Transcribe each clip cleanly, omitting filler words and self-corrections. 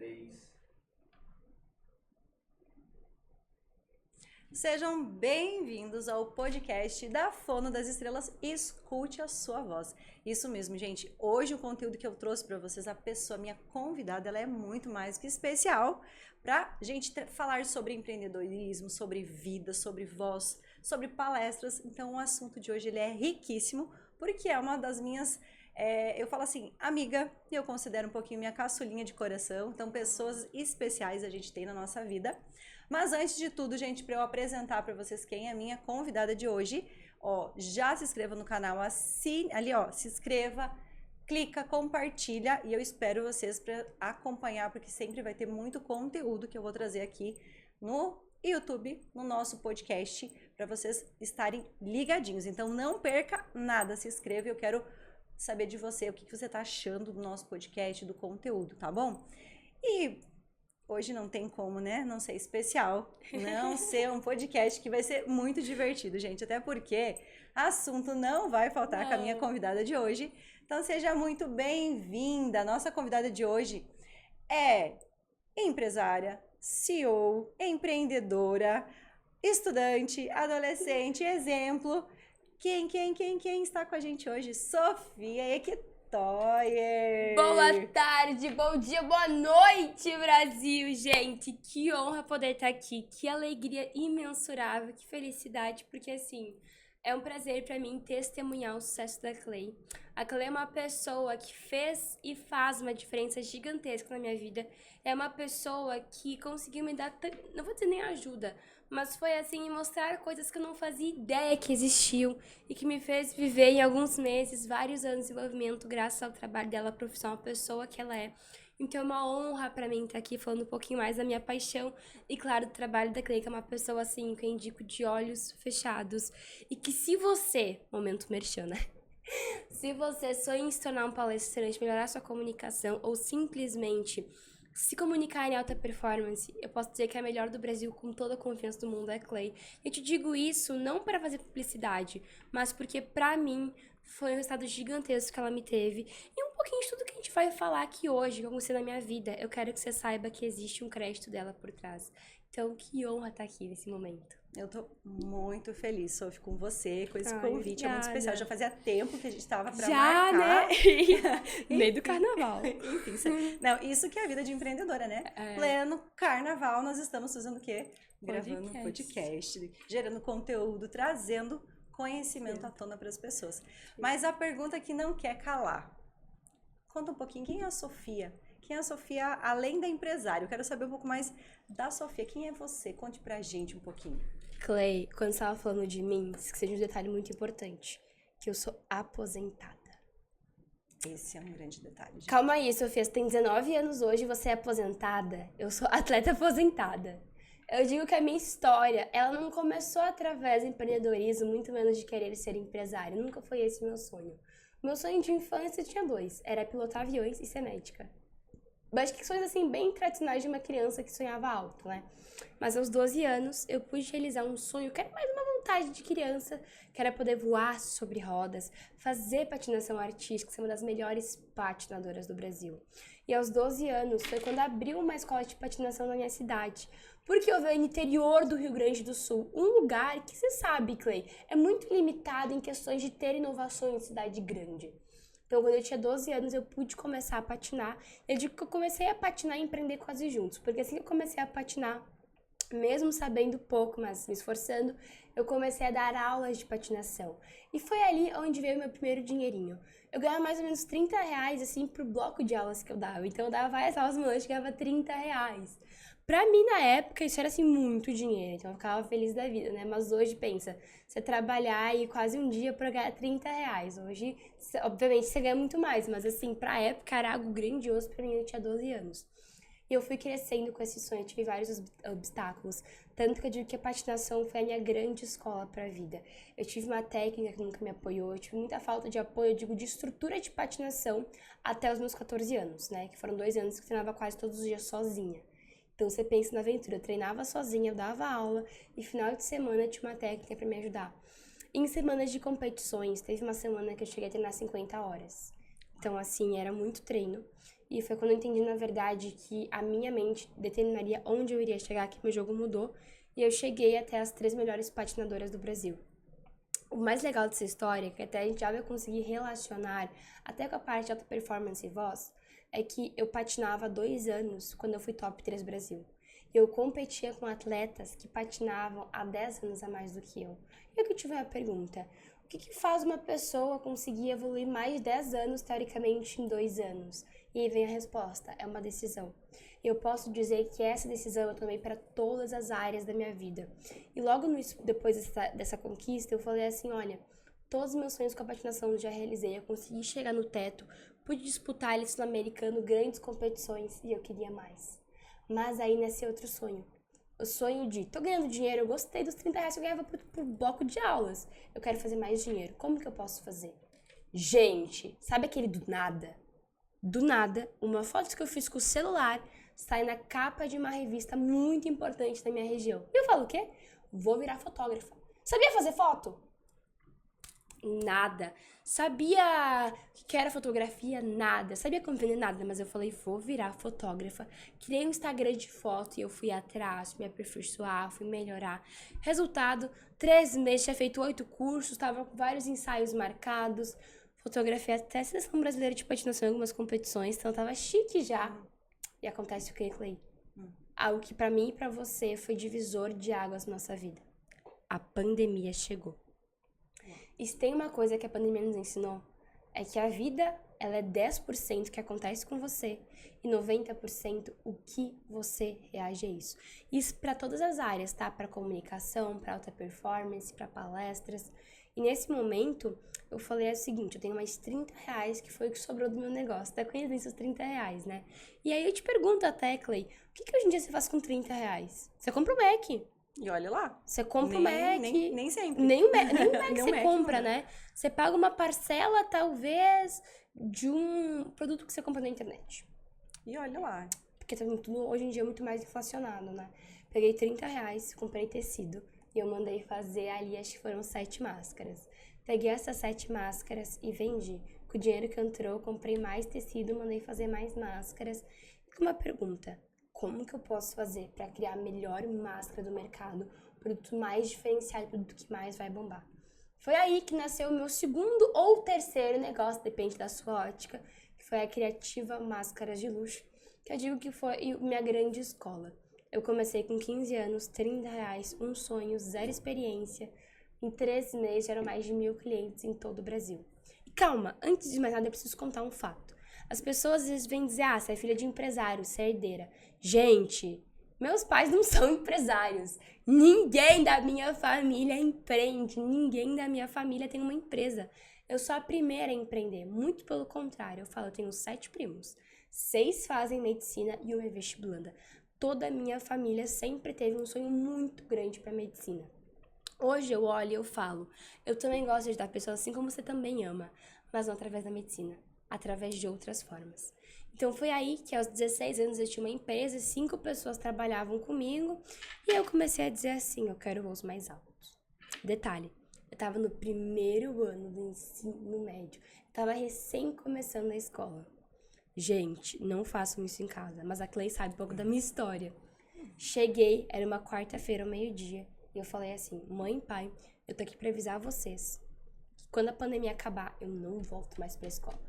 3. Sejam bem-vindos ao podcast da Fono das Estrelas. Escute a sua voz. Isso mesmo, gente. Hoje o conteúdo que eu trouxe para vocês, a pessoa, minha convidada, ela é muito mais que especial para a gente falar sobre empreendedorismo, sobre vida, sobre voz, sobre palestras. Então o assunto de hoje ele é riquíssimo, porque é uma das minhas... eu falo assim, amiga, eu considero um pouquinho minha caçulinha de coração. Então pessoas especiais a gente tem na nossa vida. Mas antes de tudo, gente, para eu apresentar para vocês quem é a minha convidada de hoje, ó, já se inscreva no canal, assine, ali, ó, se inscreva, clica, compartilha e eu espero vocês para acompanhar, porque sempre vai ter muito conteúdo que eu vou trazer aqui no YouTube, no nosso podcast, para vocês estarem ligadinhos. Então não perca nada, se inscreva, eu quero saber de você, o que você tá achando do nosso podcast, do conteúdo, tá bom? E hoje não tem como, né? Não ser especial, não ser um podcast que vai ser muito divertido, gente. Até porque assunto não vai faltar com a minha convidada de hoje. Então seja muito bem-vinda. Nossa convidada de hoje é empresária, CEO, empreendedora, estudante, adolescente, exemplo. Quem está com a gente hoje? Sofia Ecktoyer. Boa tarde, bom dia, boa noite, Brasil, gente. Que honra poder estar aqui, que alegria imensurável, que felicidade, porque assim, é um prazer pra mim testemunhar o sucesso da Clay. A Clay é uma pessoa que fez e faz uma diferença gigantesca na minha vida. É uma pessoa que conseguiu me dar, não vou dizer nem ajuda, mas foi assim, me mostrar coisas que eu não fazia ideia que existiam e que me fez viver em alguns meses, vários anos de desenvolvimento graças ao trabalho dela, a profissão, a pessoa que ela é. Então é uma honra pra mim estar aqui falando um pouquinho mais da minha paixão e, claro, do trabalho da Clay, que é uma pessoa assim, que eu indico de olhos fechados. E que se você, momento merchan, né? Se você sonha em se tornar um palestrante, melhorar sua comunicação ou simplesmente se comunicar em alta performance, eu posso dizer que a melhor do Brasil com toda a confiança do mundo é a Clay. Eu te digo isso não para fazer publicidade, mas porque pra mim foi um resultado gigantesco que ela me teve. E um pouquinho de tudo que a gente vai falar aqui hoje, que aconteceu na minha vida. Eu quero que você saiba que existe um crédito dela por trás. Então, que honra estar aqui nesse momento. Eu tô muito feliz, Sophie, com você, com esse convite. Obrigada. É muito especial. Já fazia tempo que a gente tava pra Já, marcar. né? No meio do carnaval. Enfim, não, isso que é a vida de empreendedora, né? Pleno carnaval, nós estamos fazendo o quê? Gravando um podcast, gerando conteúdo, trazendo conhecimento à tona para as pessoas. Mas a pergunta que não quer calar. Conta um pouquinho, quem é a Sofia? Quem é a Sofia além da empresária? Eu quero saber um pouco mais da Sofia. Quem é você? Conte pra gente um pouquinho. Clay, quando você estava falando de mim, esqueci de um detalhe muito importante, que eu sou aposentada. Esse é um grande detalhe. Gente. Calma aí, Sofia, você tem 19 anos hoje e você é aposentada? Eu sou atleta aposentada. Eu digo que a minha história, ela não começou através do empreendedorismo, muito menos de querer ser empresária. Nunca foi esse o meu sonho. Meu sonho de infância tinha dois, era pilotar aviões e ser médica. Acho que sonhos assim bem tradicionais de uma criança que sonhava alto, né? Mas aos 12 anos eu pude realizar um sonho que era mais uma vontade de criança, que era poder voar sobre rodas, fazer patinação artística, ser uma das melhores patinadoras do Brasil. E aos 12 anos foi quando abriu uma escola de patinação na minha cidade. Porque eu venho no interior do Rio Grande do Sul, um lugar que você sabe, Clay, é muito limitado em questões de ter inovações em cidade grande. Então, quando eu tinha 12 anos, eu pude começar a patinar. Eu digo que eu comecei a patinar e empreender quase juntos. Porque assim que eu comecei a patinar, mesmo sabendo pouco, mas me esforçando, eu comecei a dar aulas de patinação. E foi ali onde veio o meu primeiro dinheirinho. Eu ganhava mais ou menos R$30, assim, pro bloco de aulas que eu dava. Então, eu dava várias aulas no lanche e ganhava R$30. Pra mim, na época, isso era, assim, muito dinheiro. Então, eu ficava feliz da vida, né? Mas hoje, pensa, você trabalhar aí quase um dia pra ganhar R$30. Hoje, obviamente, você ganha muito mais. Mas, assim, pra época, era algo grandioso pra mim. Eu tinha 12 anos. E eu fui crescendo com esse sonho. Eu tive vários obstáculos. Tanto que eu digo que a patinação foi a minha grande escola pra vida. Eu tive uma técnica que nunca me apoiou. Eu tive muita falta de apoio, eu digo, de estrutura de patinação até os meus 14 anos, né? Que foram 2 anos que eu treinava quase todos os dias sozinha. Então, você pensa na aventura, eu treinava sozinha, eu dava aula, e final de semana eu tinha uma técnica pra me ajudar. Em semanas de competições, teve uma semana que eu cheguei a treinar 50 horas. Então, assim, era muito treino. E foi quando eu entendi, na verdade, que a minha mente determinaria onde eu iria chegar, que meu jogo mudou. E eu cheguei até as 3 melhores patinadoras do Brasil. O mais legal dessa história, que até a gente já vai conseguir relacionar até com a parte de alta performance e voz, é que eu patinava há 2 anos quando eu fui top 3 Brasil. Eu competia com atletas que patinavam há 10 anos a mais do que eu. E eu que tive a pergunta, o que faz uma pessoa conseguir evoluir mais de 10 anos, teoricamente, em 2 anos? E aí vem a resposta, é uma decisão. Eu posso dizer que essa decisão eu tomei para todas as áreas da minha vida. E logo depois dessa conquista, eu falei assim, olha, todos os meus sonhos com a patinação eu já realizei, eu consegui chegar no teto, pude disputar ele sul-americano, grandes competições, e eu queria mais. Mas aí nasceu outro sonho. O sonho de, tô ganhando dinheiro, eu gostei dos 30 reais que eu ganhava por bloco de aulas. Eu quero fazer mais dinheiro. Como que eu posso fazer? Gente, sabe aquele do nada? Do nada, uma foto que eu fiz com o celular sai na capa de uma revista muito importante da minha região. E eu falo o quê? Vou virar fotógrafa. Sabia fazer foto? Nada. Sabia o que era fotografia? Nada. Sabia como vender? Nada. Mas eu falei, vou virar fotógrafa. Criei um Instagram de foto e eu fui atrás, me aperfeiçoar, fui melhorar. Resultado, 3 meses, tinha feito 8 cursos, tava com vários ensaios marcados. Fotografia até a Seleção Brasileira de Patinação em algumas competições, então eu tava chique já. E acontece o que, Clay? Algo que pra mim e pra você foi divisor de águas na nossa vida. A pandemia chegou. E se tem uma coisa que a pandemia nos ensinou, é que a vida, ela é 10% que acontece com você e 90% o que você reage a isso. Isso pra todas as áreas, tá? Pra comunicação, pra alta performance, pra palestras. E nesse momento, eu falei o seguinte, eu tenho mais 30 reais, que foi o que sobrou do meu negócio. Tá conhecendo esses 30 reais, né? E aí eu te pergunto até, Clay, o que hoje em dia você faz com 30 reais? Você compra o Mac. E olha lá. Você compra o Mac. Nem sempre. Nem o Mac Nem o você Mac compra, não. né? Você paga uma parcela, talvez, de um produto que você compra na internet. E olha lá. Porque tá tudo hoje em dia muito mais inflacionado, né? Peguei 30 reais, comprei tecido. E eu mandei fazer ali, acho que foram 7 máscaras. Peguei essas 7 máscaras e vendi. Com o dinheiro que entrou, comprei mais tecido, mandei fazer mais máscaras. E com uma pergunta, como que eu posso fazer para criar a melhor máscara do mercado? O produto mais diferenciado, o produto que mais vai bombar. Foi aí que nasceu o meu segundo ou terceiro negócio, depende da sua ótica, que foi a Criativa Máscaras de Luxo, que eu digo que foi minha grande escola. Eu comecei com 15 anos, 30 reais, um sonho, 0 experiência. Em 3 meses, eram mais de 1.000 clientes em todo o Brasil. E calma, antes de mais nada, eu preciso contar um fato. As pessoas às vezes vêm dizer, você é filha de empresário, você é herdeira. Gente, meus pais não são empresários. Ninguém da minha família empreende. Ninguém da minha família tem uma empresa. Eu sou a primeira a empreender. Muito pelo contrário, eu tenho 7 primos. 6 fazem medicina e 1 é vestibulanda. Toda a minha família sempre teve um sonho muito grande para medicina. Hoje eu olho e eu falo, eu também gosto de ajudar pessoas assim como você também ama, mas não através da medicina, através de outras formas. Então foi aí que aos 16 anos eu tinha uma empresa, 5 pessoas trabalhavam comigo e eu comecei a dizer assim, eu quero voos mais altos. Detalhe, eu estava no primeiro ano do ensino médio, estava recém começando a escola. Gente, não façam isso em casa, mas a Clay sabe um pouco da minha história. Cheguei, era uma quarta-feira, ao meio-dia, e eu falei assim, mãe e pai, eu tô aqui pra avisar vocês que quando a pandemia acabar, eu não volto mais pra escola.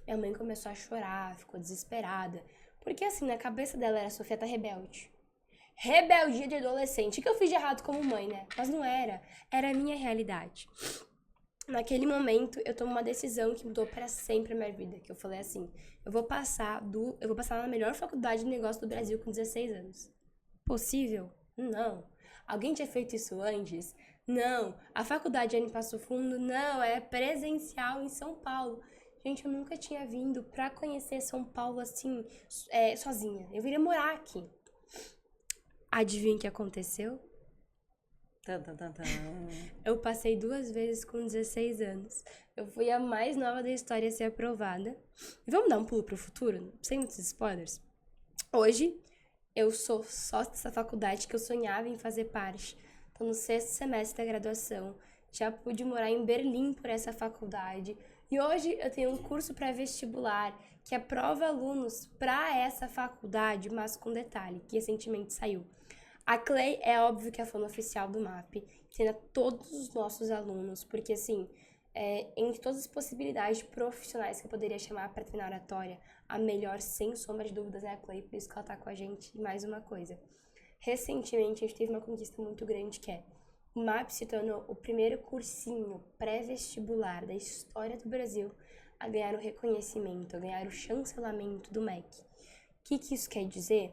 Minha mãe começou a chorar, ficou desesperada, porque assim, na cabeça dela era Sofia tá rebelde. Rebeldia de adolescente, o que eu fiz de errado como mãe, né? Mas não era a minha realidade. Naquele momento, eu tomo uma decisão que mudou para sempre a minha vida, que eu falei assim, eu vou passar na melhor faculdade de negócio do Brasil com 16 anos. Possível? Não. Alguém tinha feito isso antes? Não. A faculdade era em Passo Fundo? Não, é presencial em São Paulo. Gente, eu nunca tinha vindo pra conhecer São Paulo assim, sozinha. Eu viria morar aqui. Adivinha o que aconteceu? Eu passei 2 vezes com 16 anos. Eu fui a mais nova da história a ser aprovada. E vamos dar um pulo pro futuro? Sem muitos spoilers. Hoje, eu sou sócia dessa faculdade que eu sonhava em fazer parte. Tô no 6º semestre da graduação. Já pude morar em Berlim por essa faculdade. E hoje eu tenho um curso pré-vestibular que aprova alunos para essa faculdade, mas com detalhe, que recentemente saiu. A Clay é óbvio que é a fono oficial do MAP, ensina todos os nossos alunos, porque assim, entre todas as possibilidades profissionais que eu poderia chamar para treinar oratória, a melhor, sem sombra de dúvidas, é a Clay, por isso que ela tá com a gente. E mais uma coisa, recentemente a gente teve uma conquista muito grande, que é o MAP se tornou o primeiro cursinho pré-vestibular da história do Brasil a ganhar o reconhecimento, a ganhar o chancelamento do MEC. O que isso quer dizer?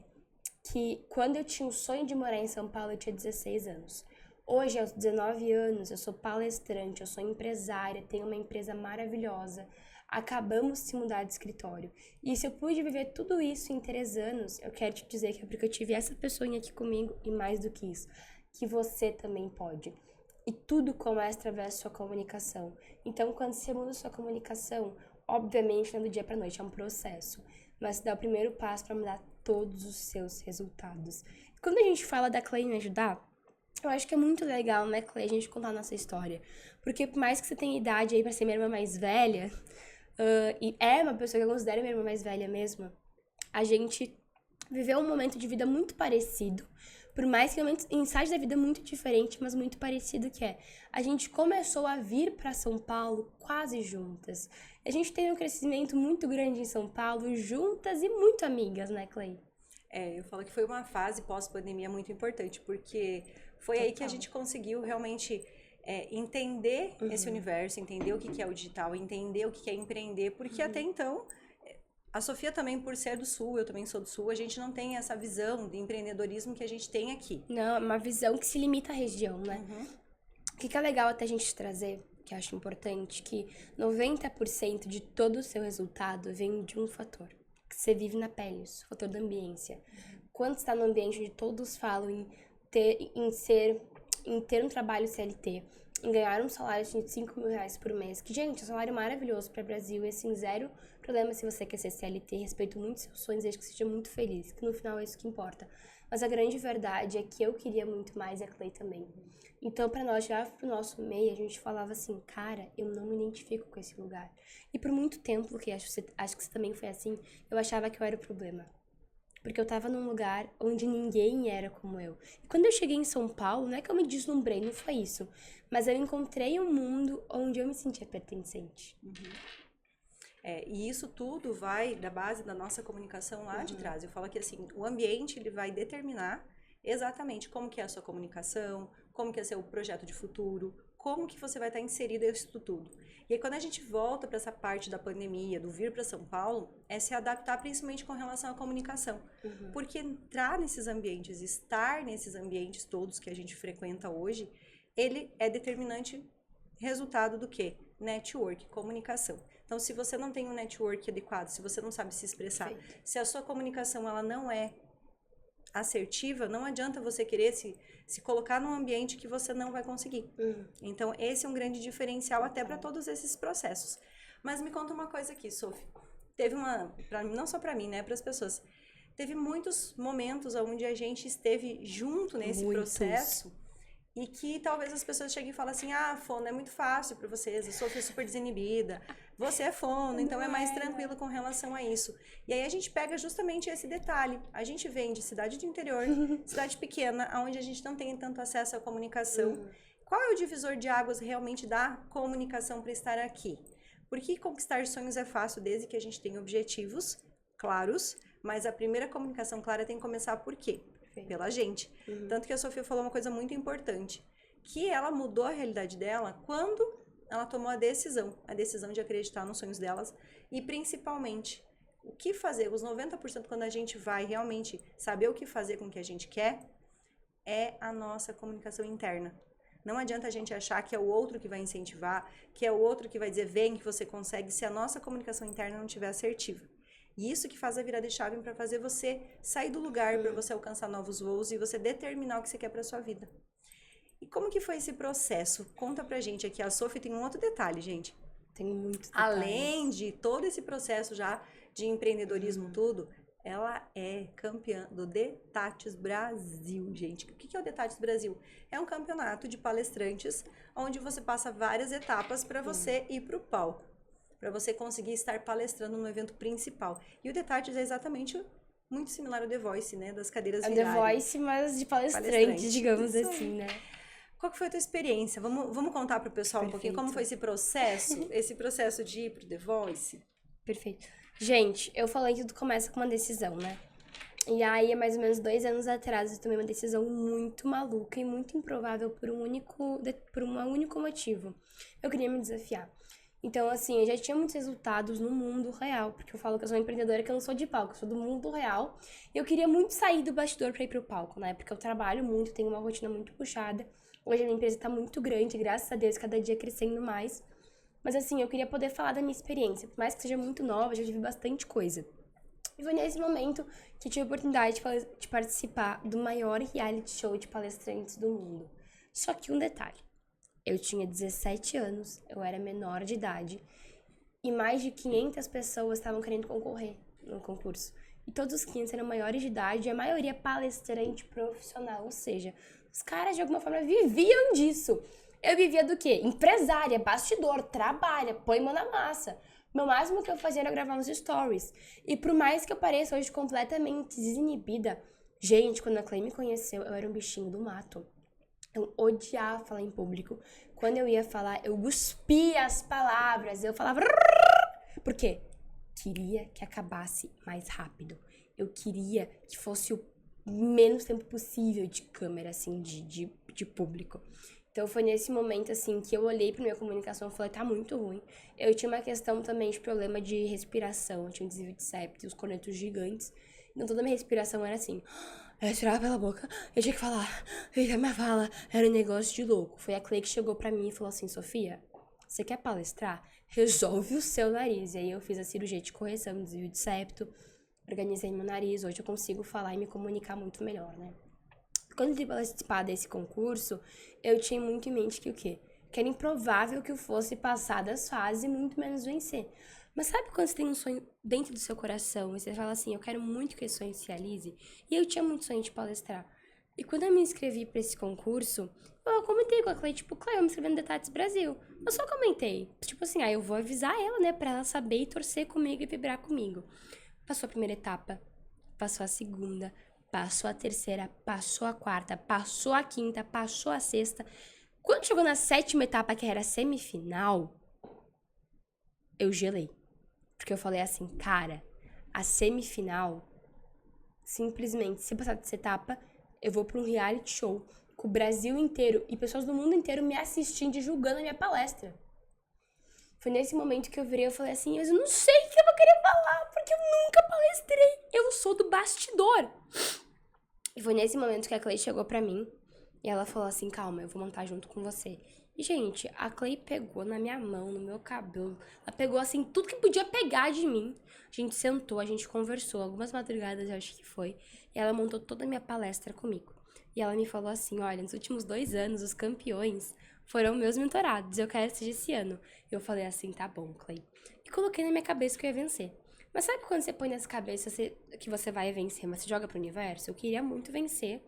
Que quando eu tinha o sonho de morar em São Paulo, eu tinha 16 anos. Hoje, aos 19 anos, eu sou palestrante, eu sou empresária, tenho uma empresa maravilhosa. Acabamos de se mudar de escritório. E se eu pude viver tudo isso em 3 anos, eu quero te dizer que é porque eu tive essa pessoa aqui comigo e mais do que isso, que você também pode. E tudo começa através da sua comunicação. Então, quando você muda a sua comunicação, obviamente não é do dia para noite, é um processo. Mas você dá o primeiro passo para mudar todos os seus resultados. E quando a gente fala da Clay me ajudar, eu acho que é muito legal, né, Clay, a gente contar a nossa história. Porque por mais que você tenha idade aí para ser minha irmã mais velha, e é uma pessoa que eu considero minha irmã mais velha mesmo, a gente viveu um momento de vida muito parecido. Por mais que em estágio da vida muito diferente, mas muito parecido, que é a gente começou a vir para São Paulo quase juntas. A gente teve um crescimento muito grande em São Paulo, juntas e muito amigas, né, Clay? Eu falo que foi uma fase pós-pandemia muito importante, porque foi aí que a gente conseguiu realmente entender esse universo, entender o que é o digital, entender o que é empreender, porque até então, a Sofia também, por ser do Sul, eu também sou do Sul, a gente não tem essa visão de empreendedorismo que a gente tem aqui. Não, é uma visão que se limita à região, né? O que é legal até a gente trazer, que eu acho importante, que 90% de todo o seu resultado vem de um fator, que você vive na pele, o fator da ambiência. Quando você está no ambiente onde todos falam em ter um trabalho CLT, em ganhar um salário de 5 mil reais por mês, que, gente, é um salário maravilhoso para o Brasil, e assim, zero problema se você quer ser CLT, respeito muito seus sonhos, desde que seja muito feliz, que no final é isso que importa. Mas a grande verdade é que eu queria muito mais, e a Clay também. Então, para nós, já pro nosso meio, a gente falava assim, cara, eu não me identifico com esse lugar. E por muito tempo, que acho que você também foi assim, eu achava que eu era o problema. Porque eu tava num lugar onde ninguém era como eu. E quando eu cheguei em São Paulo, não é que eu me deslumbrei, não foi isso. Mas eu encontrei um mundo onde eu me sentia pertencente. E isso tudo vai da base da nossa comunicação lá de trás. Eu falo que assim, o ambiente ele vai determinar exatamente como que é a sua comunicação, como que é seu projeto de futuro, como que você vai estar inserido nisso tudo. E aí quando a gente volta para essa parte da pandemia, do vir para São Paulo, é se adaptar principalmente com relação à comunicação. Porque entrar nesses ambientes, estar nesses ambientes todos que a gente frequenta hoje, ele é determinante resultado do quê? Network, comunicação. Então, se você não tem um network adequado, se você não sabe se expressar, se a sua comunicação ela não é assertiva, não adianta você querer se colocar num ambiente que você não vai conseguir. Então, esse é um grande diferencial até para todos esses processos. Mas me conta uma coisa aqui, Sophie. Teve não só para mim, né, para as pessoas. Teve muitos momentos onde a gente esteve junto nesse processo e que talvez as pessoas cheguem e falem assim, fono é muito fácil para vocês, a Sophie é super desinibida, você é fono, então é mais tranquilo com relação a isso. E aí a gente pega justamente esse detalhe, a gente vem de cidade do interior, cidade pequena, onde a gente não tem tanto acesso à comunicação. Qual é o divisor de águas realmente da comunicação para estar aqui? Porque conquistar sonhos é fácil desde que a gente tenha objetivos claros, mas a primeira comunicação clara tem que começar por quê? Pela gente. Tanto que a Sofia falou uma coisa muito importante, que ela mudou a realidade dela quando ela tomou a decisão de acreditar nos sonhos delas e principalmente o que fazer, os 90% quando a gente vai realmente saber o que fazer com o que a gente quer, é a nossa comunicação interna. Não adianta a gente achar que é o outro que vai incentivar, que é o outro que vai dizer, vem que você consegue, se a nossa comunicação interna não estiver assertiva. E isso que faz a virada de chave para fazer você sair do lugar, para você alcançar novos voos e você determinar o que você quer para sua vida. E como que foi esse processo? Conta pra gente aqui. A Sophie tem um outro detalhe, gente. Tem muitos detalhes. Além de todo esse processo já de empreendedorismo tudo, ela é campeã do Detates Brasil, gente. O que é o Detates Brasil? É um campeonato de palestrantes onde você passa várias etapas para você ir para o palco. para você conseguir estar palestrando no evento principal. E o The Tardes é exatamente muito similar ao The Voice, né? Das cadeiras É o virarem. The Voice, mas de palestrante, Palestrante. digamos Isso assim, né? Qual que foi a tua experiência? Vamos contar para o pessoal um pouquinho como foi esse processo de ir pro The Voice? Perfeito. Gente, eu falei que tudo começa com uma decisão, né? E aí, há mais ou menos 2 anos atrás, eu tomei uma decisão muito maluca e muito improvável por um único motivo. Eu queria me desafiar. Então, assim, eu já tinha muitos resultados no mundo real, porque eu falo que eu sou uma empreendedora, que eu não sou de palco, eu sou do mundo real. E eu queria muito sair do bastidor pra ir pro palco, né? Porque eu trabalho muito, tenho uma rotina muito puxada. Hoje a minha empresa tá muito grande, graças a Deus, cada dia crescendo mais. Mas, assim, eu queria poder falar da minha experiência. Por mais que seja muito nova, eu já vivi bastante coisa. E foi nesse momento que eu tive a oportunidade de participar do maior reality show de palestrantes do mundo. Só que um detalhe, eu tinha 17 anos, eu era menor de idade, e mais de 500 pessoas estavam querendo concorrer no concurso. E todos os 500 eram maiores de idade, e a maioria palestrante profissional, ou seja, os caras de alguma forma viviam disso. Eu vivia do quê? Empresária, bastidor, trabalha, põe mão na massa. O máximo que eu fazia era gravar uns stories. E por mais que eu pareça hoje completamente desinibida, gente, quando a Clay me conheceu, eu era um bichinho do mato. Eu odiava falar em público. Quando eu ia falar, eu cuspia as palavras. Eu falava... Por quê? Queria que acabasse mais rápido. Eu queria que fosse o menos tempo possível de câmera, assim, de público. Então, foi nesse momento, assim, que eu olhei pra minha comunicação e falei, tá muito ruim. Eu tinha uma questão também de problema de respiração. Eu tinha um desvio de septo e os cornetos gigantes. Então, toda a minha respiração era assim. Eu respirava pela boca, eu tinha que falar. Eita, minha fala era um negócio de louco. Foi a Clay que chegou pra mim e falou assim, Sofia, você quer palestrar? Resolve o seu nariz. E aí, eu fiz a cirurgia de correção, desvio de septo. Organizei meu nariz. Hoje eu consigo falar e me comunicar muito melhor, né? Quando eu fui participar desse concurso, eu tinha muito em mente que o quê? Que era improvável que eu fosse passar das fases e muito menos vencer. Mas sabe quando você tem um sonho dentro do seu coração e você fala assim, eu quero muito que esse sonho se realize? E eu tinha muito sonho de palestrar. E quando eu me inscrevi pra esse concurso, eu comentei com a Clay, tipo, Clay, eu me inscrevi no The Tardes Brasil. Eu só comentei, tipo assim, eu vou avisar ela, né, pra ela saber e torcer comigo e vibrar comigo. Passou a primeira etapa, passou a segunda, passou a terceira, passou a quarta, passou a quinta, passou a sexta. Quando chegou na 7ª etapa, que era a semifinal, eu gelei. Porque eu falei assim, cara, a semifinal, simplesmente, se passar dessa etapa, eu vou pra um reality show com o Brasil inteiro e pessoas do mundo inteiro me assistindo e julgando a minha palestra. Foi nesse momento que eu virei e falei assim, eu não sei o que eu vou querer falar, porque eu nunca palestrei. Eu sou do bastidor. E foi nesse momento que a Clay chegou pra mim e ela falou assim, calma, eu vou montar junto com você. E, gente, a Clay pegou na minha mão, no meu cabelo. Ela pegou, assim, tudo que podia pegar de mim. A gente sentou, a gente conversou, algumas madrugadas eu acho que foi. E ela montou toda a minha palestra comigo. E ela me falou assim, olha, nos últimos 2 anos, os campeões foram meus mentorados. Eu quero que seja esse ano. Eu falei assim, tá bom, Clay. E coloquei na minha cabeça que eu ia vencer. Mas sabe quando você põe nessa cabeça que você vai vencer, mas você joga pro universo? Eu queria muito vencer.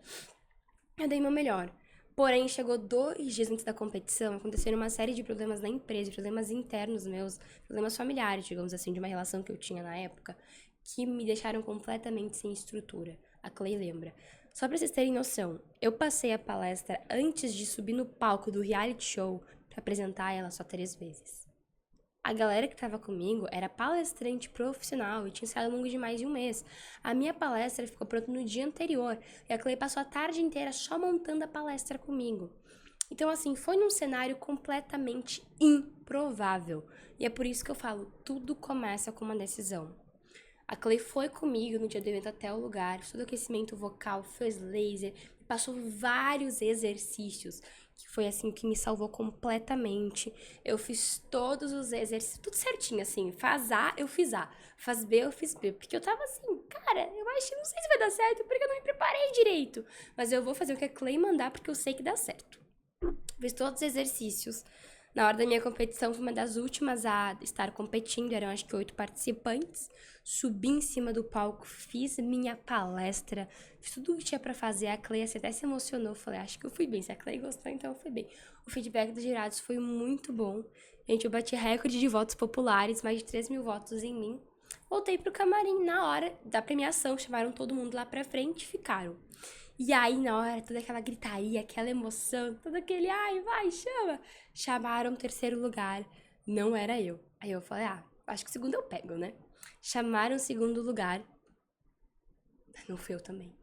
Eu dei meu melhor. Porém, chegou 2 dias antes da competição, aconteceram uma série de problemas na empresa, problemas internos meus, problemas familiares, digamos assim, de uma relação que eu tinha na época, que me deixaram completamente sem estrutura. A Clay lembra. Só pra vocês terem noção, eu passei a palestra antes de subir no palco do reality show pra apresentar ela só 3 vezes. A galera que tava comigo era palestrante profissional e tinha ensaiado ao longo de mais de 1 mês. A minha palestra ficou pronta no dia anterior e a Clay passou a tarde inteira só montando a palestra comigo. Então, assim, foi num cenário completamente improvável. E é por isso que eu falo, tudo começa com uma decisão. A Clay foi comigo no dia do evento até o lugar, estudou aquecimento vocal, fez laser, passou vários exercícios, que foi assim que me salvou completamente. Eu fiz todos os exercícios, tudo certinho, assim, faz A, eu fiz A, faz B, eu fiz B, porque eu tava assim, cara, eu acho que não sei se vai dar certo, porque eu não me preparei direito, mas eu vou fazer o que a Clay mandar, porque eu sei que dá certo. Fiz todos os exercícios. Na hora da minha competição, fui uma das últimas a estar competindo, eram acho que 8 participantes. Subi em cima do palco, fiz minha palestra, fiz tudo o que tinha pra fazer. A Clay assim, até se emocionou, falei, acho que eu fui bem. Se a Clay gostou, então eu fui bem. O feedback dos jurados foi muito bom. Gente, eu bati recorde de votos populares, mais de 3 mil votos em mim. Voltei pro camarim na hora da premiação, chamaram todo mundo lá pra frente e ficaram. E aí, na hora, toda aquela gritaria, aquela emoção, todo aquele, ai, vai, chama. Chamaram o terceiro lugar, não era eu. Aí eu falei, acho que o segundo eu pego, né? Chamaram o segundo lugar, não fui eu também.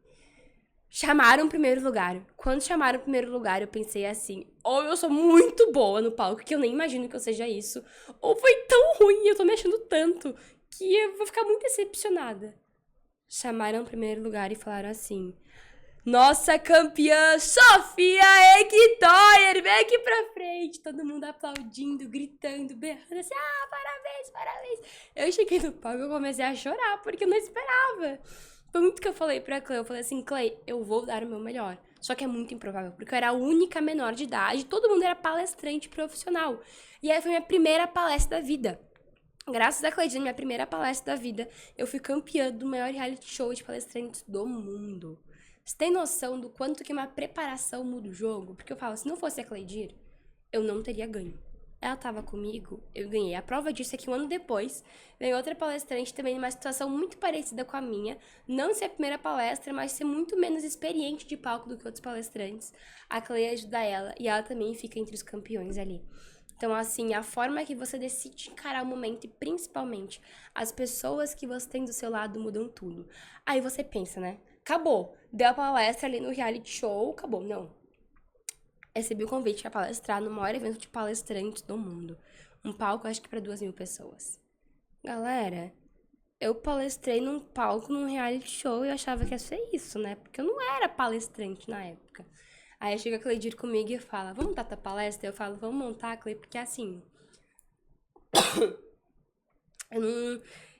Chamaram o primeiro lugar. Quando chamaram o primeiro lugar, eu pensei assim, ou eu sou muito boa no palco, que eu nem imagino que eu seja isso, ou foi tão ruim, eu tô me achando tanto, que eu vou ficar muito decepcionada. Chamaram o primeiro lugar e falaram assim, nossa campeã, Sofia Ektoyer, vem aqui pra frente. Todo mundo aplaudindo, gritando, berrando assim, parabéns, parabéns. Eu cheguei no palco e comecei a chorar, porque eu não esperava. Foi muito que eu falei pra Clay, eu falei assim, Clay, eu vou dar o meu melhor. Só que é muito improvável, porque eu era a única menor de idade, todo mundo era palestrante profissional. E aí foi minha primeira palestra da vida. Graças a Cleide, minha primeira palestra da vida, eu fui campeã do maior reality show de palestrantes do mundo. Você tem noção do quanto que uma preparação muda o jogo? Porque eu falo, se não fosse a Cleidir, eu não teria ganho. Ela tava comigo, eu ganhei. A prova disso é que um ano depois, veio outra palestrante também numa situação muito parecida com a minha. Não ser a primeira palestra, mas ser muito menos experiente de palco do que outros palestrantes. A Clei ajuda ela e ela também fica entre os campeões ali. Então, assim, a forma que você decide encarar o momento e, principalmente, as pessoas que você tem do seu lado mudam tudo. Aí você pensa, né? Acabou. Deu a palestra ali no reality show, acabou. Não. Recebi o convite para palestrar no maior evento de palestrantes do mundo. Um palco, acho que para 2.000 pessoas. Galera, eu palestrei num palco, num reality show, e eu achava que ia ser isso, né? Porque eu não era palestrante na época. Aí chega a Cleidir comigo e fala, vamos montar tua palestra? Eu falo, vamos montar, Clei, porque assim...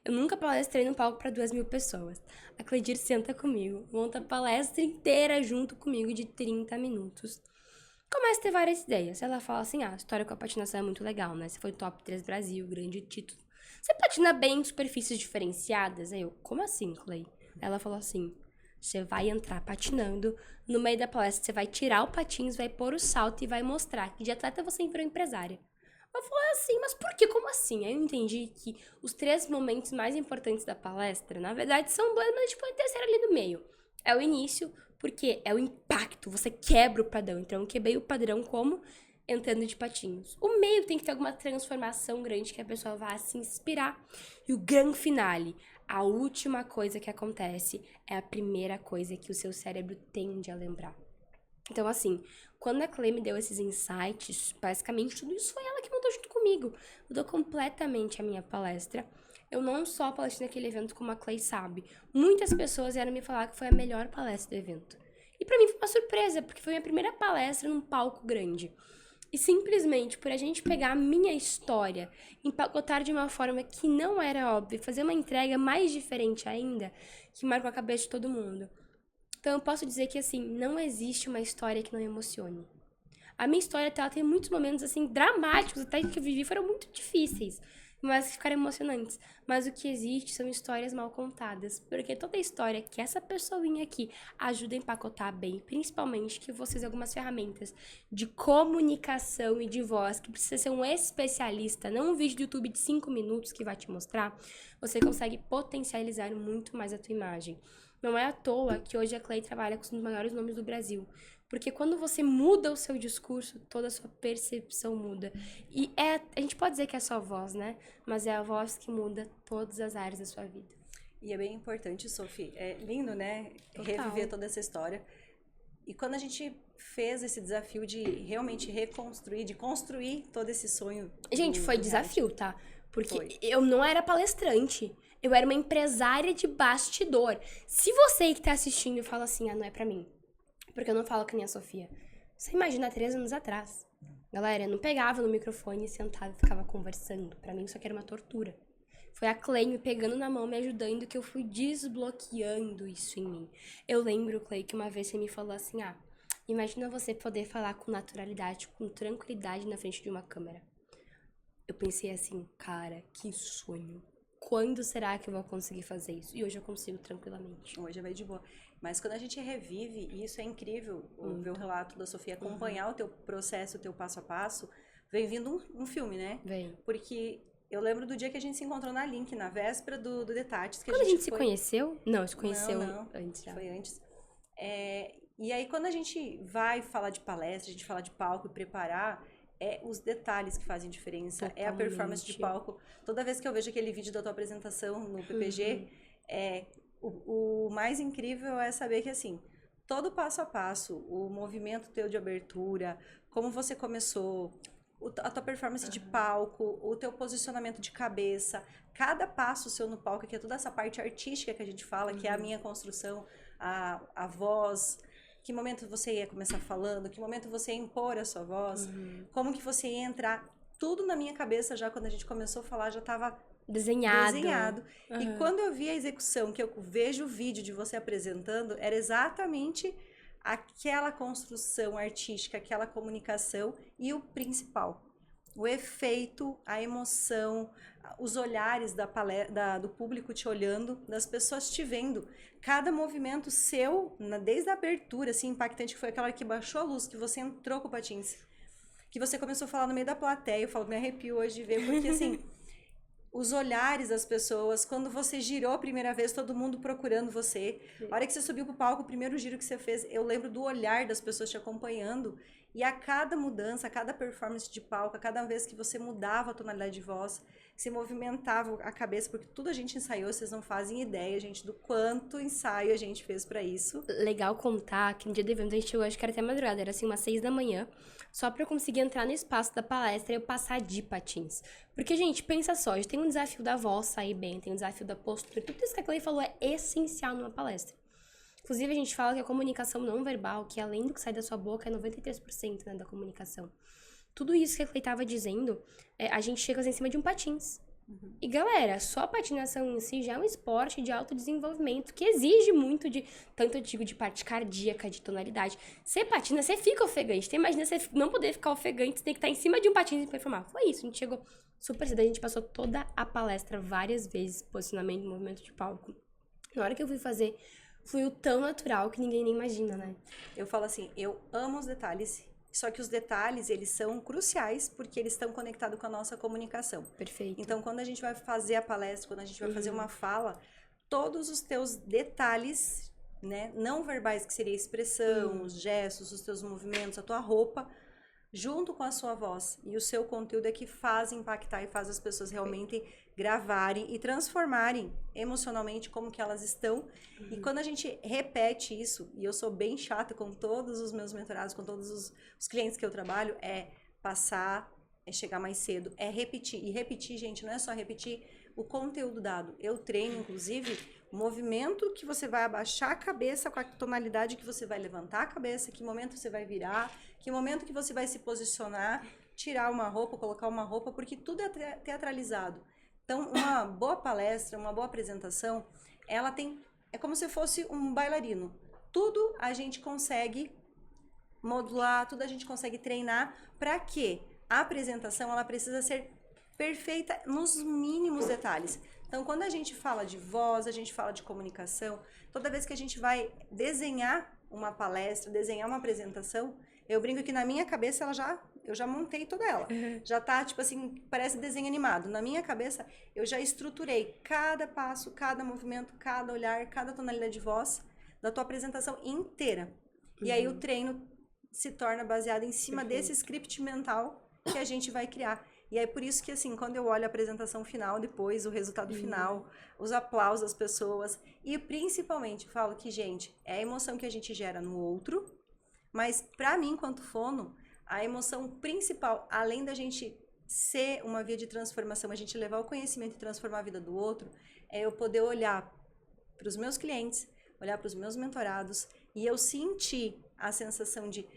eu nunca palestrei num palco para 2.000 pessoas. A Cleidir senta comigo, monta a palestra inteira junto comigo de 30 minutos. Começa a ter várias ideias. Ela fala assim, a história com a patinação é muito legal, né? Você foi top 3 Brasil, grande título. Você patina bem em superfícies diferenciadas? Aí eu, como assim, Clay? Ela falou assim, você vai entrar patinando, no meio da palestra você vai tirar o patins, vai pôr o salto e vai mostrar que de atleta você virou empresária. Eu falei assim, mas por quê? Como assim? Aí eu entendi que os 3 momentos mais importantes da palestra, na verdade, são 2, mas tipo, um terceiro ali no meio. É o início, porque é o impacto, você quebra o padrão. Então, eu quebrei o padrão como? Entrando de patinhos. O meio tem que ter alguma transformação grande que a pessoa vá se inspirar. E o grande finale, a última coisa que acontece, é a primeira coisa que o seu cérebro tende a lembrar. Então, assim, quando a Clay me deu esses insights, basicamente tudo isso foi ela que mudou junto comigo. Mudou completamente a minha palestra. Eu não só palestrei naquele evento, como a Clay sabe. Muitas pessoas vieram me falar que foi a melhor palestra do evento. E pra mim foi uma surpresa, porque foi a minha primeira palestra num palco grande. E simplesmente por a gente pegar a minha história, empacotar de uma forma que não era óbvia, fazer uma entrega mais diferente ainda, que marcou a cabeça de todo mundo. Então eu posso dizer que, assim, não existe uma história que não emocione. A minha história, ela tem muitos momentos, assim, dramáticos, até que eu vivi, foram muito difíceis, mas que ficaram emocionantes. Mas o que existe são histórias mal contadas, porque toda história que essa pessoinha aqui ajuda a empacotar bem, principalmente que você use algumas ferramentas de comunicação e de voz, que precisa ser um especialista, não um vídeo do YouTube de 5 minutos que vai te mostrar, você consegue potencializar muito mais a tua imagem. Não é à toa que hoje a Clay trabalha com os maiores nomes do Brasil. Porque quando você muda o seu discurso, toda a sua percepção muda. E a gente pode dizer que é só a voz, né? Mas é a voz que muda todas as áreas da sua vida. E é bem importante, Sophie. É lindo, né? Total. Reviver toda essa história. E quando a gente fez esse desafio de realmente reconstruir, de construir todo esse sonho... Gente, foi desafio, tá? Porque eu não era palestrante. Eu era uma empresária de bastidor. Se você que tá assistindo fala assim, não é pra mim. Porque eu não falo que nem a Sofia. Você imagina 3 anos atrás. Galera, eu não pegava no microfone, sentava e ficava conversando. Pra mim isso aqui era uma tortura. Foi a Clay me pegando na mão, me ajudando, que eu fui desbloqueando isso em mim. Eu lembro, Clay, que uma vez você me falou assim, Imagina você poder falar com naturalidade, com tranquilidade na frente de uma câmera. Eu pensei assim, cara, que sonho. Quando será que eu vou conseguir fazer isso? E hoje eu consigo tranquilamente. Hoje vai de boa. Mas quando a gente revive, e isso é incrível, ver o relato da Sofia, acompanhar o teu processo, o teu passo a passo, vem vindo um filme, né? Vem. Porque eu lembro do dia que a gente se encontrou na Link, na véspera do Detates. Que Quando a gente se foi... conheceu? Não, se conheceu Não, antes já. Foi antes. E aí, quando a gente vai falar de palestra, a gente fala de palco e preparar, os detalhes que fazem diferença, Totalmente. é a performance de palco. Toda vez que eu vejo aquele vídeo da tua apresentação no PPG, o mais incrível é saber que, assim, todo passo a passo, o movimento teu de abertura, como você começou, a tua performance de palco, o teu posicionamento de cabeça, cada passo seu no palco, que é toda essa parte artística que a gente fala, que é a minha construção, a voz, que momento você ia começar falando, que momento você ia impor a sua voz, como que você ia entrar, tudo na minha cabeça já quando a gente começou a falar já estava desenhado. E quando eu vi a execução, que eu vejo o vídeo de você apresentando, era exatamente aquela construção artística, aquela comunicação e o principal, o efeito, a emoção, os olhares do público te olhando, das pessoas te vendo. Cada movimento seu, desde a abertura, assim, impactante, que foi aquela hora que baixou a luz, que você entrou com o patins, que você começou a falar no meio da plateia, eu falo, me arrepio hoje de ver, porque assim... Os olhares das pessoas, quando você girou a primeira vez, todo mundo procurando você. A hora que você subiu pro palco, o primeiro giro que você fez, eu lembro do olhar das pessoas te acompanhando. E a cada mudança, a cada performance de palco, a cada vez que você mudava a tonalidade de voz, se movimentava a cabeça, porque tudo a gente ensaiou, vocês não fazem ideia, gente, do quanto ensaio a gente fez pra isso. Legal contar que no dia do evento a gente chegou, acho que era até madrugada, era assim umas 6 da manhã, só pra eu conseguir entrar no espaço da palestra e eu passar de patins. Porque, gente, pensa só, a gente tem um desafio da voz sair bem, tem um desafio da postura, tudo isso que a Clay falou é essencial numa palestra. Inclusive, a gente fala que a comunicação não verbal, que além do que sai da sua boca, é 93%, né, da comunicação. Tudo isso que a Clay tava dizendo, a gente chega em cima de um patins. E galera, só a patinação em si já é um esporte de autodesenvolvimento que exige muito de, tanto eu digo, de parte cardíaca, de tonalidade. Você patina, você fica ofegante. Então, imagina você não poder ficar ofegante, você tem que estar em cima de um patins e performar. Foi isso, a gente chegou super cedo, a gente passou toda a palestra várias vezes, posicionamento, movimento de palco. Na hora que eu fui fazer, fluiu tão natural que ninguém nem imagina, né? Eu falo assim, eu amo os detalhes. Só que os detalhes, eles são cruciais porque eles estão conectados com a nossa comunicação. Perfeito. Então, quando a gente vai fazer a palestra, quando a gente vai fazer uma fala, todos os teus detalhes, né, não verbais, que seria a expressão, os gestos, os teus movimentos, a tua roupa, junto com a sua voz e o seu conteúdo é que faz impactar e faz as pessoas realmente gravarem e transformarem emocionalmente como que elas estão. E quando a gente repete isso, e eu sou bem chata com todos os meus mentorados, com todos os clientes que eu trabalho, é passar, é chegar mais cedo, é repetir. E repetir, gente, não é só repetir o conteúdo dado. Eu treino, inclusive, o movimento que você vai abaixar a cabeça com a tonalidade que você vai levantar a cabeça, que momento você vai virar, que momento que você vai se posicionar, tirar uma roupa, colocar uma roupa, porque tudo é teatralizado. Então, uma boa palestra, uma boa apresentação, ela tem... É como se fosse um bailarino. Tudo a gente consegue modular, tudo a gente consegue treinar para que a apresentação ela precisa ser perfeita nos mínimos detalhes. Então, quando a gente fala de voz, a gente fala de comunicação, toda vez que a gente vai desenhar uma palestra, desenhar uma apresentação, eu brinco que na minha cabeça eu já montei toda ela. Já tá, tipo assim, parece desenho animado. Na minha cabeça, eu já estruturei cada passo, cada movimento, cada olhar, cada tonalidade de voz da tua apresentação inteira. E aí o treino se torna baseado em cima desse script mental que a gente vai criar. E é por isso que, assim, quando eu olho a apresentação final, depois o resultado final, os aplausos das pessoas, e principalmente falo que, gente, é a emoção que a gente gera no outro, mas pra mim, enquanto fono, a emoção principal, além da gente ser uma via de transformação, a gente levar o conhecimento e transformar a vida do outro, é eu poder olhar para os meus clientes, olhar para os meus mentorados, e eu sentir a sensação de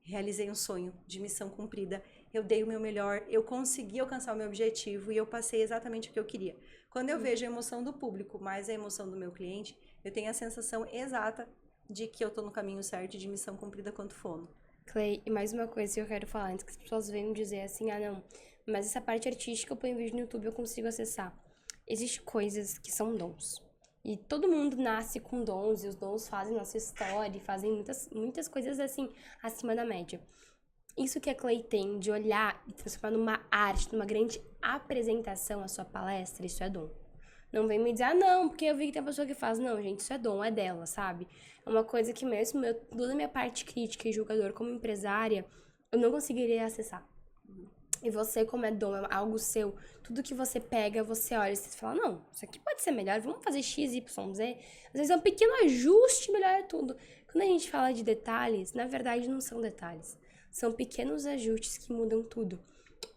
realizei um sonho, de missão cumprida, eu dei o meu melhor, eu consegui alcançar o meu objetivo e eu passei exatamente o que eu queria. Quando eu vejo a emoção do público mais a emoção do meu cliente, eu tenho a sensação exata de que eu tô no caminho certo e de missão cumprida quanto fono. Clay, e mais uma coisa que eu quero falar antes que as pessoas venham dizer assim, ah não, mas essa parte artística eu ponho vídeo no YouTube, eu consigo acessar. Existem coisas que são dons. E todo mundo nasce com dons, e os dons fazem nossa história, fazem muitas coisas assim, acima da média. Isso que a Clay tem de olhar e transformar numa arte, numa grande apresentação a sua palestra, isso é dom. Não vem me dizer, ah, não, porque eu vi que tem uma pessoa que faz. Não, gente, isso é dom, é dela, sabe? É uma coisa que mesmo toda a minha parte crítica e julgador como empresária, eu não conseguiria acessar. E você, como é dom, é algo seu, tudo que você pega, você olha e você fala, não, isso aqui pode ser melhor, vamos fazer X, Y, Z. Às vezes é um pequeno ajuste, melhora tudo. Quando a gente fala de detalhes, na verdade não são detalhes. São pequenos ajustes que mudam tudo.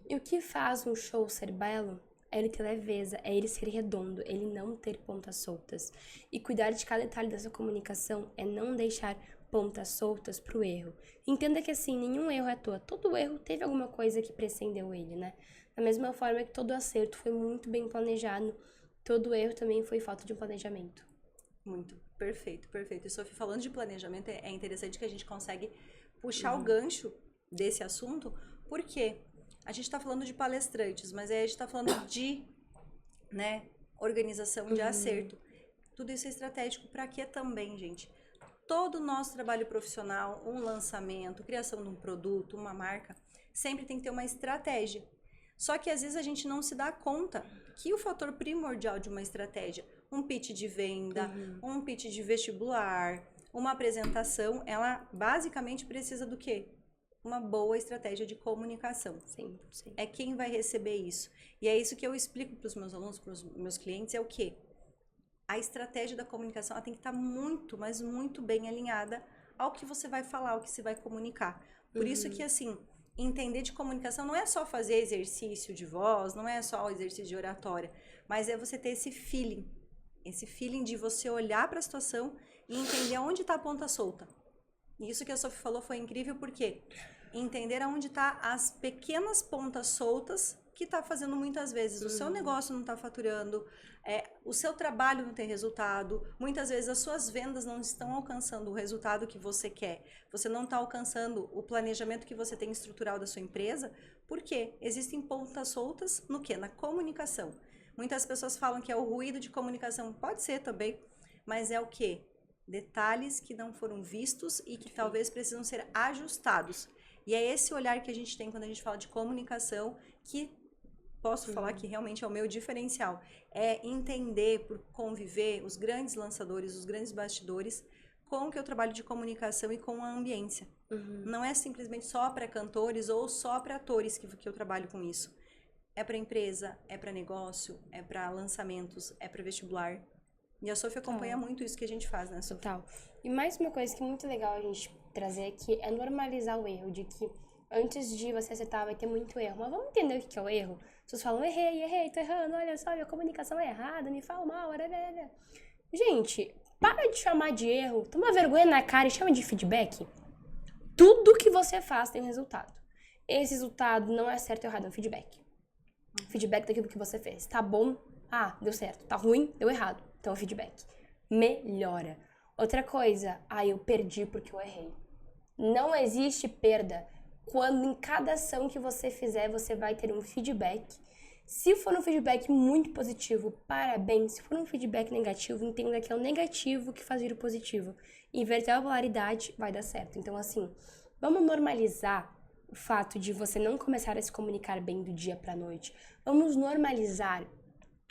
E o que faz um show ser belo é ele ter leveza, é ele ser redondo, ele não ter pontas soltas. E cuidar de cada detalhe dessa comunicação é não deixar pontas soltas pro erro. Entenda que assim, nenhum erro é à toa. Todo erro teve alguma coisa que precedeu ele, né? Da mesma forma que todo acerto foi muito bem planejado, todo erro também foi falta de um planejamento. Muito. Perfeito, perfeito. E Sophie, falando de planejamento, é interessante que a gente consegue puxar o gancho desse assunto, porque a gente está falando de palestrantes, mas aí a gente está falando de, né, organização, de acerto. Tudo isso é estratégico para quê também, gente? Todo o nosso trabalho profissional, um lançamento, criação de um produto, uma marca, sempre tem que ter uma estratégia. Só que às vezes a gente não se dá conta que o fator primordial de uma estratégia, um pitch de venda, um pitch de vestibular, uma apresentação, ela basicamente precisa do quê? Uma boa estratégia de comunicação. Sim. É quem vai receber isso. E é isso que eu explico para os meus alunos, para os meus clientes, é o quê? A estratégia da comunicação ela tem que estar muito, mas muito bem alinhada ao que você vai falar, ao que você vai comunicar. Por isso que, assim, entender de comunicação não é só fazer exercício de voz, não é só o exercício de oratória, mas é você ter esse feeling de você olhar para a situação e entender onde está a ponta solta. E isso que a Sophie falou foi incrível, porque entender aonde está as pequenas pontas soltas que está fazendo muitas vezes. O seu negócio não está faturando, o seu trabalho não tem resultado, muitas vezes as suas vendas não estão alcançando o resultado que você quer, você não está alcançando o planejamento que você tem estrutural da sua empresa, porque existem pontas soltas no quê? Na comunicação. Muitas pessoas falam que é o ruído de comunicação, pode ser também, mas é o quê? Detalhes que não foram vistos e que talvez precisam ser ajustados. E é esse olhar que a gente tem quando a gente fala de comunicação que posso falar que realmente é o meu diferencial. É entender, por conviver, os grandes lançadores, os grandes bastidores, com o que eu trabalho de comunicação e com a ambiência. Não é simplesmente só para cantores ou só para atores que eu trabalho com isso. É para empresa, é para negócio, é para lançamentos, é para vestibular. E a Sophie acompanha muito isso que a gente faz, né, Sophie? Total. E mais uma coisa que é muito legal a gente trazer aqui é normalizar o erro, de que antes de você acertar vai ter muito erro. Mas vamos entender o que é o erro? As pessoas falam, errei, tô errando, olha só, minha comunicação é errada, me fala mal, Gente, para de chamar de erro, toma vergonha na cara e chama de feedback. Tudo que você faz tem um resultado. Esse resultado não é certo ou errado, é um feedback. Feedback daquilo que você fez. Tá bom? Ah, deu certo. Tá ruim? Deu errado. Então, feedback. Melhora. Outra coisa, eu perdi porque eu errei. Não existe perda. Quando em cada ação que você fizer, você vai ter um feedback. Se for um feedback muito positivo, parabéns. Se for um feedback negativo, entenda que é o negativo que faz vir o positivo. Inverter a polaridade vai dar certo. Então, assim, vamos normalizar o fato de você não começar a se comunicar bem do dia pra noite. Vamos normalizar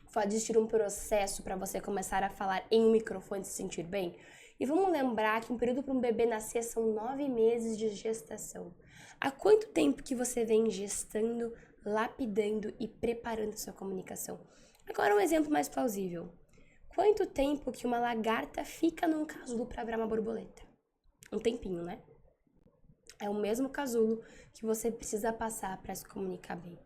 o fato de existir um processo para você começar a falar em um microfone e se sentir bem. E vamos lembrar que um período para um bebê nascer são 9 meses de gestação. Há quanto tempo que você vem gestando, lapidando e preparando sua comunicação? Agora um exemplo mais plausível. Quanto tempo que uma lagarta fica num casulo para virar uma borboleta? Um tempinho, né? É o mesmo casulo que você precisa passar para se comunicar bem.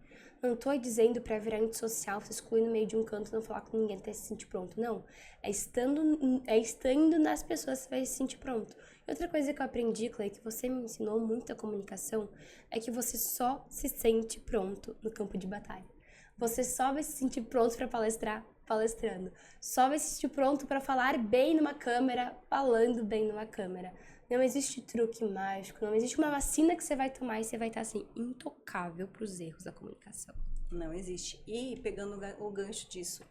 Não tô dizendo para virar antissocial, se excluir no meio de um canto e não falar com ninguém até se sentir pronto. Não. É estando nas pessoas que você vai se sentir pronto. E outra coisa que eu aprendi, Clay, que você me ensinou muito a comunicação, é que você só se sente pronto no campo de batalha. Você só vai se sentir pronto para palestrar palestrando. Só vai se sentir pronto para falar bem numa câmera, falando bem numa câmera. Não existe truque mágico, não existe uma vacina que você vai tomar e você vai estar assim, intocável para os erros da comunicação. Não existe. E pegando o gancho disso,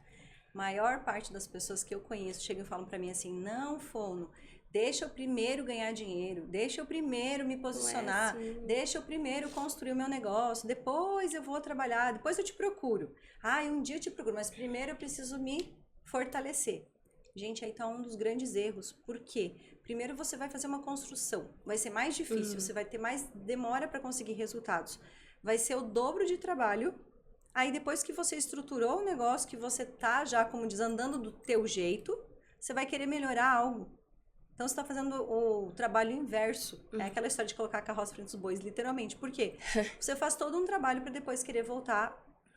maior parte das pessoas que eu conheço chegam e falam para mim assim, não, Fono, deixa eu primeiro ganhar dinheiro, deixa eu primeiro me posicionar, deixa eu primeiro construir o meu negócio, depois eu vou trabalhar, depois eu te procuro. Um dia eu te procuro, mas primeiro eu preciso me fortalecer. Gente, aí tá um dos grandes erros. Por quê? Primeiro você vai fazer uma construção, vai ser mais difícil, você vai ter mais demora para conseguir resultados. Vai ser o dobro de trabalho. Aí depois que você estruturou o negócio, que você tá já, como diz, andando do teu jeito, você vai querer melhorar algo. Então você tá fazendo o trabalho inverso. É aquela história de colocar a carroça frente dos bois, literalmente. Por quê? Você faz todo um trabalho para depois querer voltar,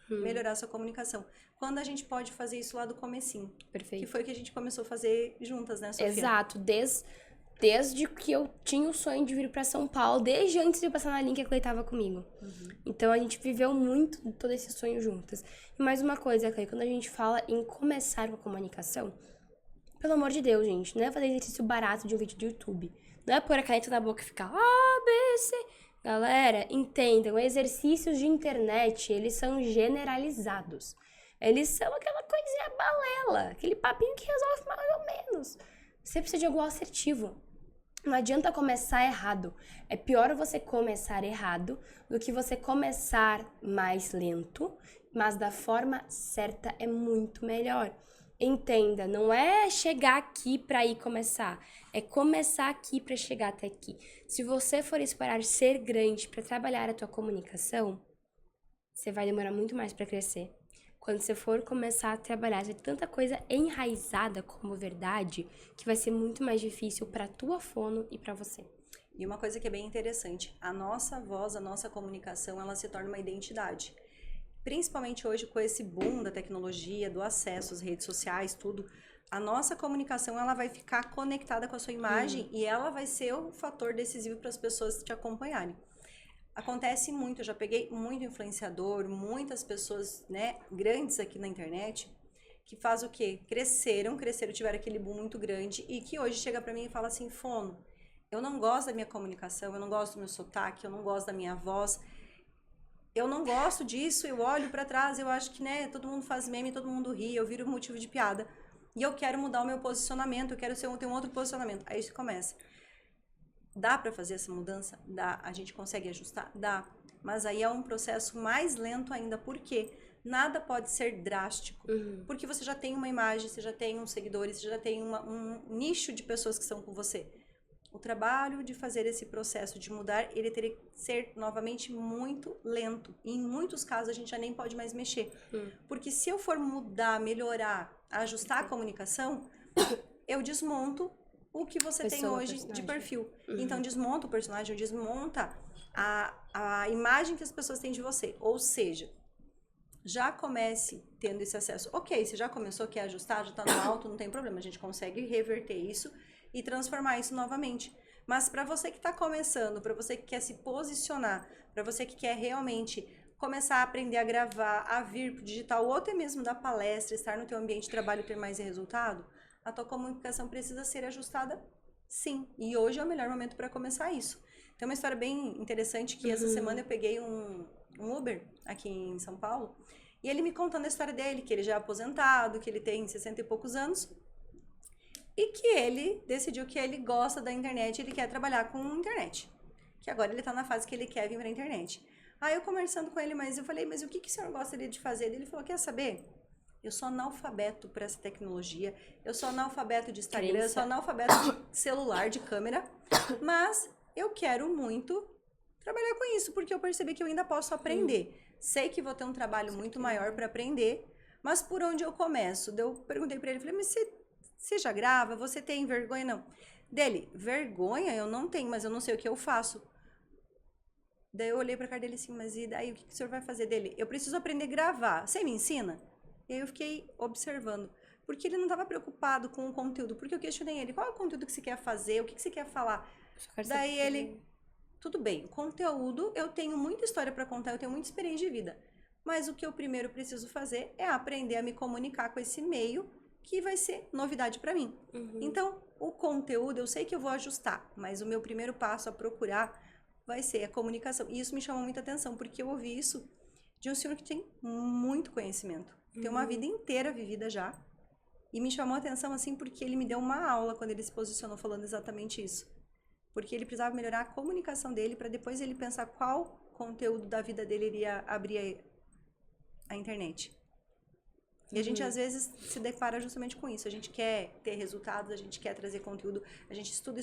melhorar a sua comunicação. Quando a gente pode fazer isso lá do comecinho. Perfeito. Que foi que a gente começou a fazer juntas, né, Sofia? Exato. Desde que eu tinha o sonho de vir para São Paulo, desde antes de eu passar na linha que a Clay tava comigo. Então a gente viveu muito todo esse sonho juntas. E mais uma coisa, Clay, quando a gente fala em começar com a comunicação, pelo amor de Deus, gente, não é fazer exercício barato de um vídeo de YouTube. Não é pôr a caneta na boca e ficar A, B, C. Galera, entendam, exercícios de internet, eles são generalizados. Eles são aquela coisinha balela, aquele papinho que resolve mais ou menos. Você precisa de algo assertivo. Não adianta começar errado. É pior você começar errado do que você começar mais lento, mas da forma certa é muito melhor. Entenda, não é chegar aqui para ir começar, é começar aqui para chegar até aqui. Se você for esperar ser grande para trabalhar a tua comunicação, você vai demorar muito mais para crescer. Quando você for começar a trabalhar, você tem tanta coisa enraizada como verdade que vai ser muito mais difícil para tua fono e para você. E uma coisa que é bem interessante, a nossa voz, a nossa comunicação, ela se torna uma identidade. Principalmente hoje com esse boom da tecnologia, do acesso às redes sociais, tudo, a nossa comunicação ela vai ficar conectada com a sua imagem e ela vai ser o fator decisivo para as pessoas te acompanharem. Acontece muito, eu já peguei muito influenciador, muitas pessoas, né, grandes aqui na internet, que faz o quê? Cresceram, tiveram aquele boom muito grande e que hoje chega para mim e fala assim, Fono, eu não gosto da minha comunicação, eu não gosto do meu sotaque, eu não gosto da minha voz, eu não gosto disso, eu olho para trás, eu acho que, né, todo mundo faz meme, todo mundo ri, eu viro motivo de piada e eu quero mudar o meu posicionamento, eu quero ter um outro posicionamento. Aí isso começa. Dá para fazer essa mudança? Dá. A gente consegue ajustar? Dá. Mas aí é um processo mais lento ainda. Por quê? Nada pode ser drástico. Porque você já tem uma imagem, você já tem uns seguidores, você já tem um nicho de pessoas que estão com você. O trabalho de fazer esse processo de mudar, ele teria que ser novamente muito lento. E em muitos casos a gente já nem pode mais mexer. Porque se eu for mudar, melhorar, ajustar a comunicação, eu desmonto o que você tem hoje de perfil. Então, desmonta o personagem, desmonta a imagem que as pessoas têm de você. Ou seja, já comece tendo esse acesso. Ok, você já começou, quer ajustar, já está no alto, não tem problema. A gente consegue reverter isso e transformar isso novamente. Mas para você que está começando, para você que quer se posicionar, para você que quer realmente começar a aprender a gravar, a vir para o digital, ou até mesmo dar palestra, estar no teu ambiente de trabalho e ter mais resultado, a tua comunicação precisa ser ajustada, sim. E hoje é o melhor momento para começar isso. Tem uma história bem interessante que essa semana eu peguei um Uber aqui em São Paulo e ele me contando a história dele, que ele já é aposentado, que ele tem 60 e poucos anos e que ele decidiu que ele gosta da internet, ele quer trabalhar com internet. Que agora ele tá na fase que ele quer vir pra internet. Aí eu conversando com ele, mas eu falei, mas o que o senhor gostaria de fazer? Ele falou, quer saber? Eu sou analfabeto por essa tecnologia, eu sou analfabeto de Instagram, eu sou analfabeto de celular, de câmera, mas eu quero muito trabalhar com isso, porque eu percebi que eu ainda posso aprender. Sei que vou ter um trabalho muito maior para aprender, mas por onde eu começo? Eu perguntei para ele, falei, mas você já grava? Você tem vergonha? Não. Dele, vergonha eu não tenho, mas eu não sei o que eu faço. Daí eu olhei pra cara dele assim, mas e daí o que o senhor vai fazer? Dele? Eu preciso aprender a gravar, você me ensina? E aí eu fiquei observando, porque ele não estava preocupado com o conteúdo, porque eu questionei ele, qual é o conteúdo que você quer fazer, o que você quer falar? Daí ele, tudo bem, conteúdo, eu tenho muita história para contar, eu tenho muita experiência de vida, Mas o que eu primeiro preciso fazer é aprender a me comunicar com esse meio que vai ser novidade para mim. Então, o conteúdo eu sei que eu vou ajustar, mas o meu primeiro passo a procurar vai ser a comunicação. E isso me chamou muita atenção, porque eu ouvi isso de um senhor que tem muito conhecimento. Tem uma vida inteira vivida já. E me chamou a atenção, assim, porque ele me deu uma aula quando ele se posicionou falando exatamente isso. Porque ele precisava melhorar a comunicação dele para depois ele pensar qual conteúdo da vida dele iria abrir a internet. E a gente, às vezes, se depara justamente com isso. A gente quer ter resultados, a gente quer trazer conteúdo, a gente estuda,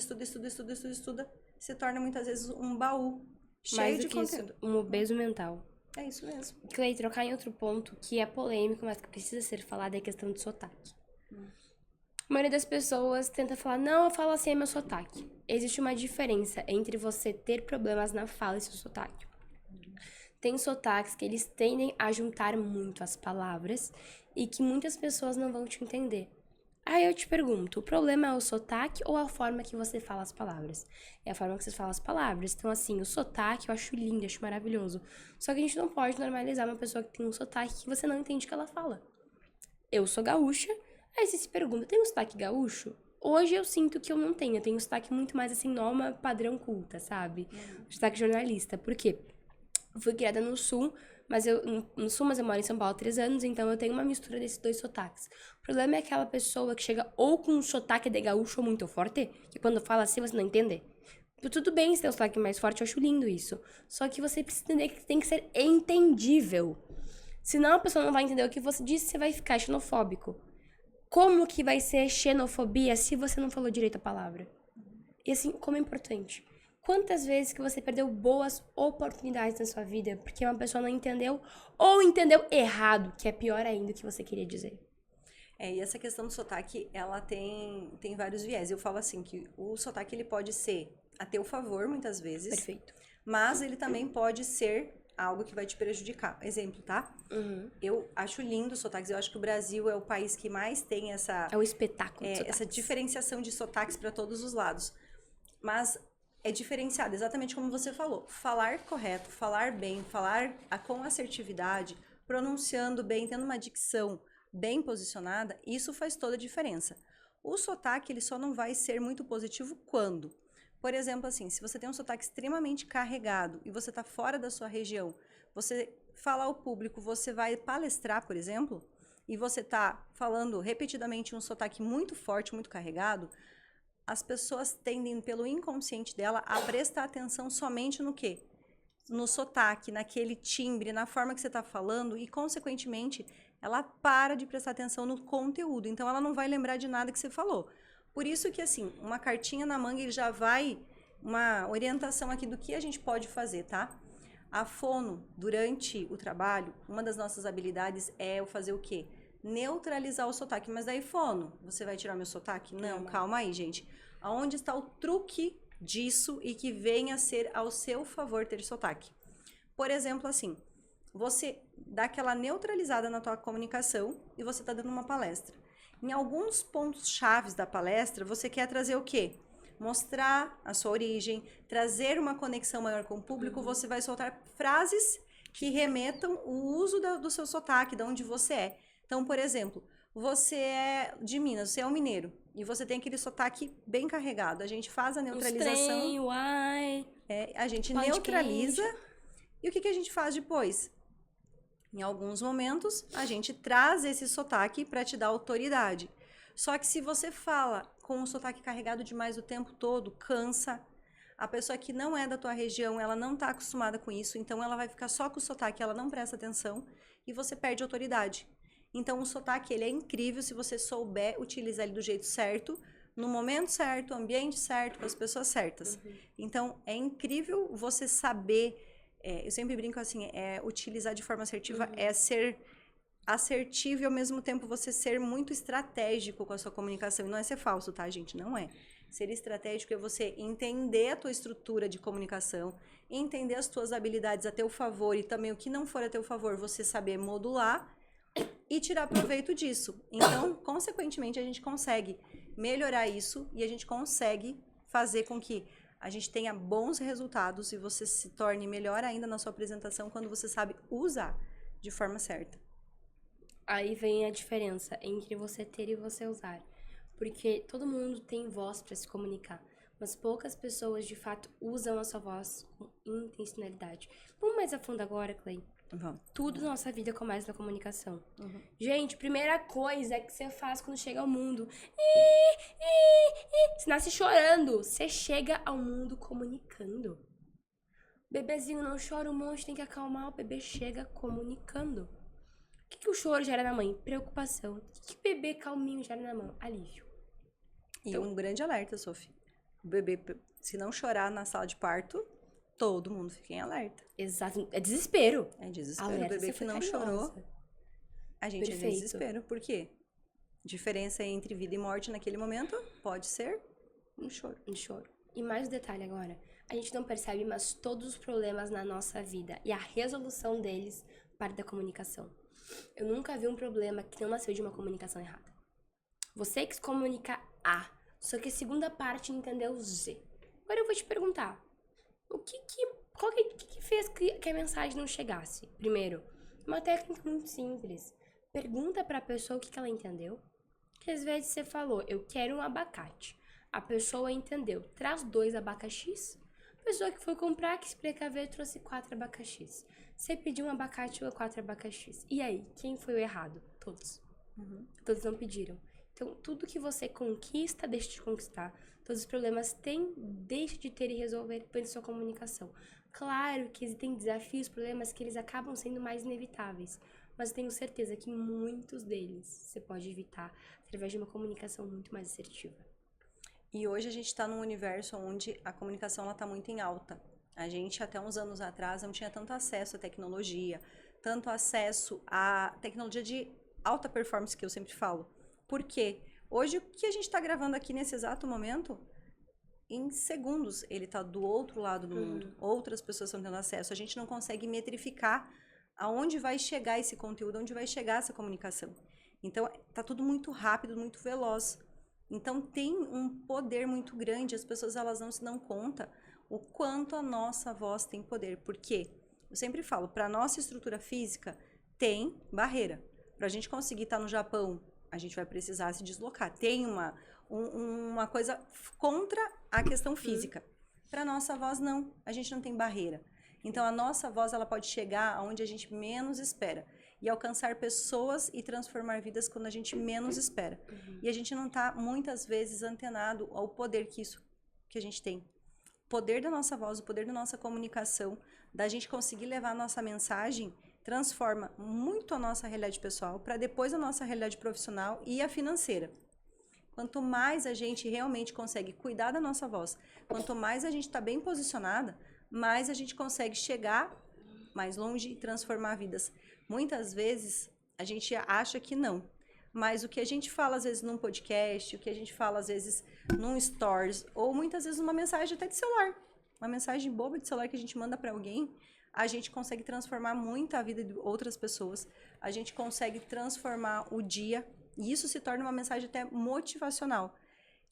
se torna muitas vezes um baú cheio de conteúdo. Isso, um obeso mental. É isso mesmo. Clay, trocar em outro ponto que é polêmico, mas que precisa ser falado, é a questão do sotaque. A maioria das pessoas tenta falar, não, eu falo assim, é meu sotaque. Existe uma diferença entre você ter problemas na fala e seu sotaque. Tem sotaques que eles tendem a juntar muito as palavras e que muitas pessoas não vão te entender. Aí eu te pergunto, o problema é o sotaque ou a forma que você fala as palavras? É a forma que você fala as palavras. Então, assim, o sotaque eu acho lindo, acho maravilhoso. Só que a gente não pode normalizar uma pessoa que tem um sotaque que você não entende o que ela fala. Eu sou gaúcha, aí você se pergunta, tem um sotaque gaúcho? Hoje eu sinto que eu não tenho. Eu tenho um sotaque muito mais, assim, norma padrão culta, sabe? Sotaque jornalista. Por quê? Eu fui criada no Sul, mas eu moro em São Paulo há 3 anos, então eu tenho uma mistura desses 2 sotaques. O problema é aquela pessoa que chega ou com um sotaque de gaúcho muito forte, que quando fala assim você não entende. Tudo bem se tem um sotaque mais forte, eu acho lindo isso. Só que você precisa entender que tem que ser entendível. Senão a pessoa não vai entender o que você disse, você vai ficar xenofóbico. Como que vai ser xenofobia se você não falou direito a palavra? E assim, como é importante. Quantas vezes que você perdeu boas oportunidades na sua vida porque uma pessoa não entendeu ou entendeu errado, que é pior ainda o que você queria dizer. E essa questão do sotaque, ela tem vários viés. Eu falo assim, que o sotaque ele pode ser a teu favor, muitas vezes. Perfeito. Mas ele também pode ser algo que vai te prejudicar. Exemplo, tá? Eu acho lindo os sotaques. Eu acho que o Brasil é o país que mais tem essa... É o espetáculo de essa diferenciação de sotaques para todos os lados. Mas é diferenciado, exatamente como você falou. Falar correto, falar bem, falar com assertividade, pronunciando bem, tendo uma dicção bem posicionada, isso faz toda a diferença. O sotaque, ele só não vai ser muito positivo quando? Por exemplo, assim, se você tem um sotaque extremamente carregado e você está fora da sua região, você fala ao público, você vai palestrar, por exemplo, e você está falando repetidamente um sotaque muito forte, muito carregado, as pessoas tendem, pelo inconsciente dela, a prestar atenção somente no quê? No sotaque, naquele timbre, na forma que você está falando e, consequentemente, ela para de prestar atenção no conteúdo. Então, ela não vai lembrar de nada que você falou. Por isso que, assim, uma cartinha na manga, ele já vai uma orientação aqui do que a gente pode fazer, tá? A fono, durante o trabalho, uma das nossas habilidades é o fazer o quê? Neutralizar o sotaque. Mas daí, fono, você vai tirar meu sotaque? Não, calma aí, gente. Aonde está o truque disso e que venha a ser ao seu favor ter sotaque? Por exemplo, assim, você dá aquela neutralizada na tua comunicação e você está dando uma palestra. Em alguns pontos chaves da palestra, você quer trazer o quê? Mostrar a sua origem, trazer uma conexão maior com o público, você vai soltar frases que remetam o uso do seu sotaque, de onde você é. Então, por exemplo, você é de Minas, você é um mineiro, e você tem aquele sotaque bem carregado. A gente faz a neutralização. Uai. A gente neutraliza. E o que a gente faz depois? Em alguns momentos, a gente traz esse sotaque para te dar autoridade. Só que se você fala com o sotaque carregado demais o tempo todo, cansa. A pessoa que não é da tua região, ela não está acostumada com isso, então ela vai ficar só com o sotaque, ela não presta atenção e você perde autoridade. Então, o sotaque, ele é incrível se você souber utilizar ele do jeito certo, no momento certo, ambiente certo, com as pessoas certas. Então, é incrível você saber, eu sempre brinco assim, utilizar de forma assertiva, é ser assertivo e ao mesmo tempo você ser muito estratégico com a sua comunicação. E não é ser falso, tá, gente? Não é. Ser estratégico é você entender a tua estrutura de comunicação, entender as tuas habilidades a teu favor e também o que não for a teu favor, você saber modular e tirar proveito disso. Então, consequentemente, a gente consegue melhorar isso e a gente consegue fazer com que a gente tenha bons resultados e você se torne melhor ainda na sua apresentação quando você sabe usar de forma certa. Aí vem a diferença entre você ter e você usar. Porque todo mundo tem voz para se comunicar, mas poucas pessoas de fato usam a sua voz com intencionalidade. Vamos mais a fundo agora, Clay. Vamos. Tudo na nossa vida começa na comunicação. Gente, primeira coisa que você faz quando chega ao mundo. Você nasce chorando. Você chega ao mundo comunicando. Bebezinho não chora um monte, tem que acalmar. O bebê chega comunicando. O que o choro gera na mãe? Preocupação. O que bebê calminho gera na mão? Alívio. E um grande alerta, Sophie. O bebê, se não chorar na sala de parto, todo mundo fica em alerta. Exato. É desespero. É desespero. Alerta, O bebê você que foi não carinhosa. chorou, a gente é Perfeito. desespero. Por quê? Diferença entre vida e morte naquele momento pode ser um choro. Um choro. E mais um detalhe agora. A gente não percebe, mas todos os problemas na nossa vida e a resolução deles parte da comunicação. Eu nunca vi um problema que não nasceu de uma comunicação errada. Você quis comunicar A, só que a segunda parte entendeu Z. Agora eu vou te perguntar, qual que fez que a mensagem não chegasse? Primeiro, uma técnica muito simples. Pergunta pra pessoa o que ela entendeu. Que às vezes você falou, eu quero um abacate. A pessoa entendeu, traz 2 abacaxis. A pessoa que foi comprar, quis precaver, trouxe 4 abacaxis. Você pediu um abacate ou 4 abacaxis. E aí, quem foi o errado? Todos. Todos não pediram. Então, tudo que você conquista, deixa de conquistar. Todos os problemas deixa de ter e resolver pela sua comunicação. Claro que existem desafios, problemas que eles acabam sendo mais inevitáveis. Mas eu tenho certeza que muitos deles você pode evitar através de uma comunicação muito mais assertiva. E hoje a gente está num universo onde a comunicação está muito em alta. A gente, até uns anos atrás, não tinha tanto acesso à tecnologia, tanto acesso à tecnologia de alta performance, que eu sempre falo. Por quê? Hoje, o que a gente está gravando aqui nesse exato momento, em segundos, ele está do outro lado do mundo. Outras pessoas estão tendo acesso. A gente não consegue metrificar aonde vai chegar esse conteúdo, onde vai chegar essa comunicação. Então, está tudo muito rápido, muito veloz. Então, tem um poder muito grande. As pessoas, elas não se dão conta o quanto a nossa voz tem poder. Por quê? Eu sempre falo, para a nossa estrutura física, tem barreira. Para a gente conseguir estar no Japão, a gente vai precisar se deslocar. Tem uma coisa contra a questão física. Para a nossa voz, não. A gente não tem barreira. Então, a nossa voz, ela pode chegar aonde a gente menos espera. E alcançar pessoas e transformar vidas quando a gente menos espera. E a gente não está, muitas vezes, antenado ao poder que a gente tem. O poder da nossa voz, o poder da nossa comunicação, da gente conseguir levar a nossa mensagem, transforma muito a nossa realidade pessoal, para depois a nossa realidade profissional e a financeira. Quanto mais a gente realmente consegue cuidar da nossa voz, quanto mais a gente está bem posicionada, mais a gente consegue chegar mais longe e transformar vidas. Muitas vezes a gente acha que não, mas o que a gente fala às vezes num podcast, o que a gente fala às vezes num stories, ou muitas vezes uma mensagem até de celular, uma mensagem boba de celular que a gente manda para alguém, a gente consegue transformar muito a vida de outras pessoas, a gente consegue transformar o dia, e isso se torna uma mensagem até motivacional.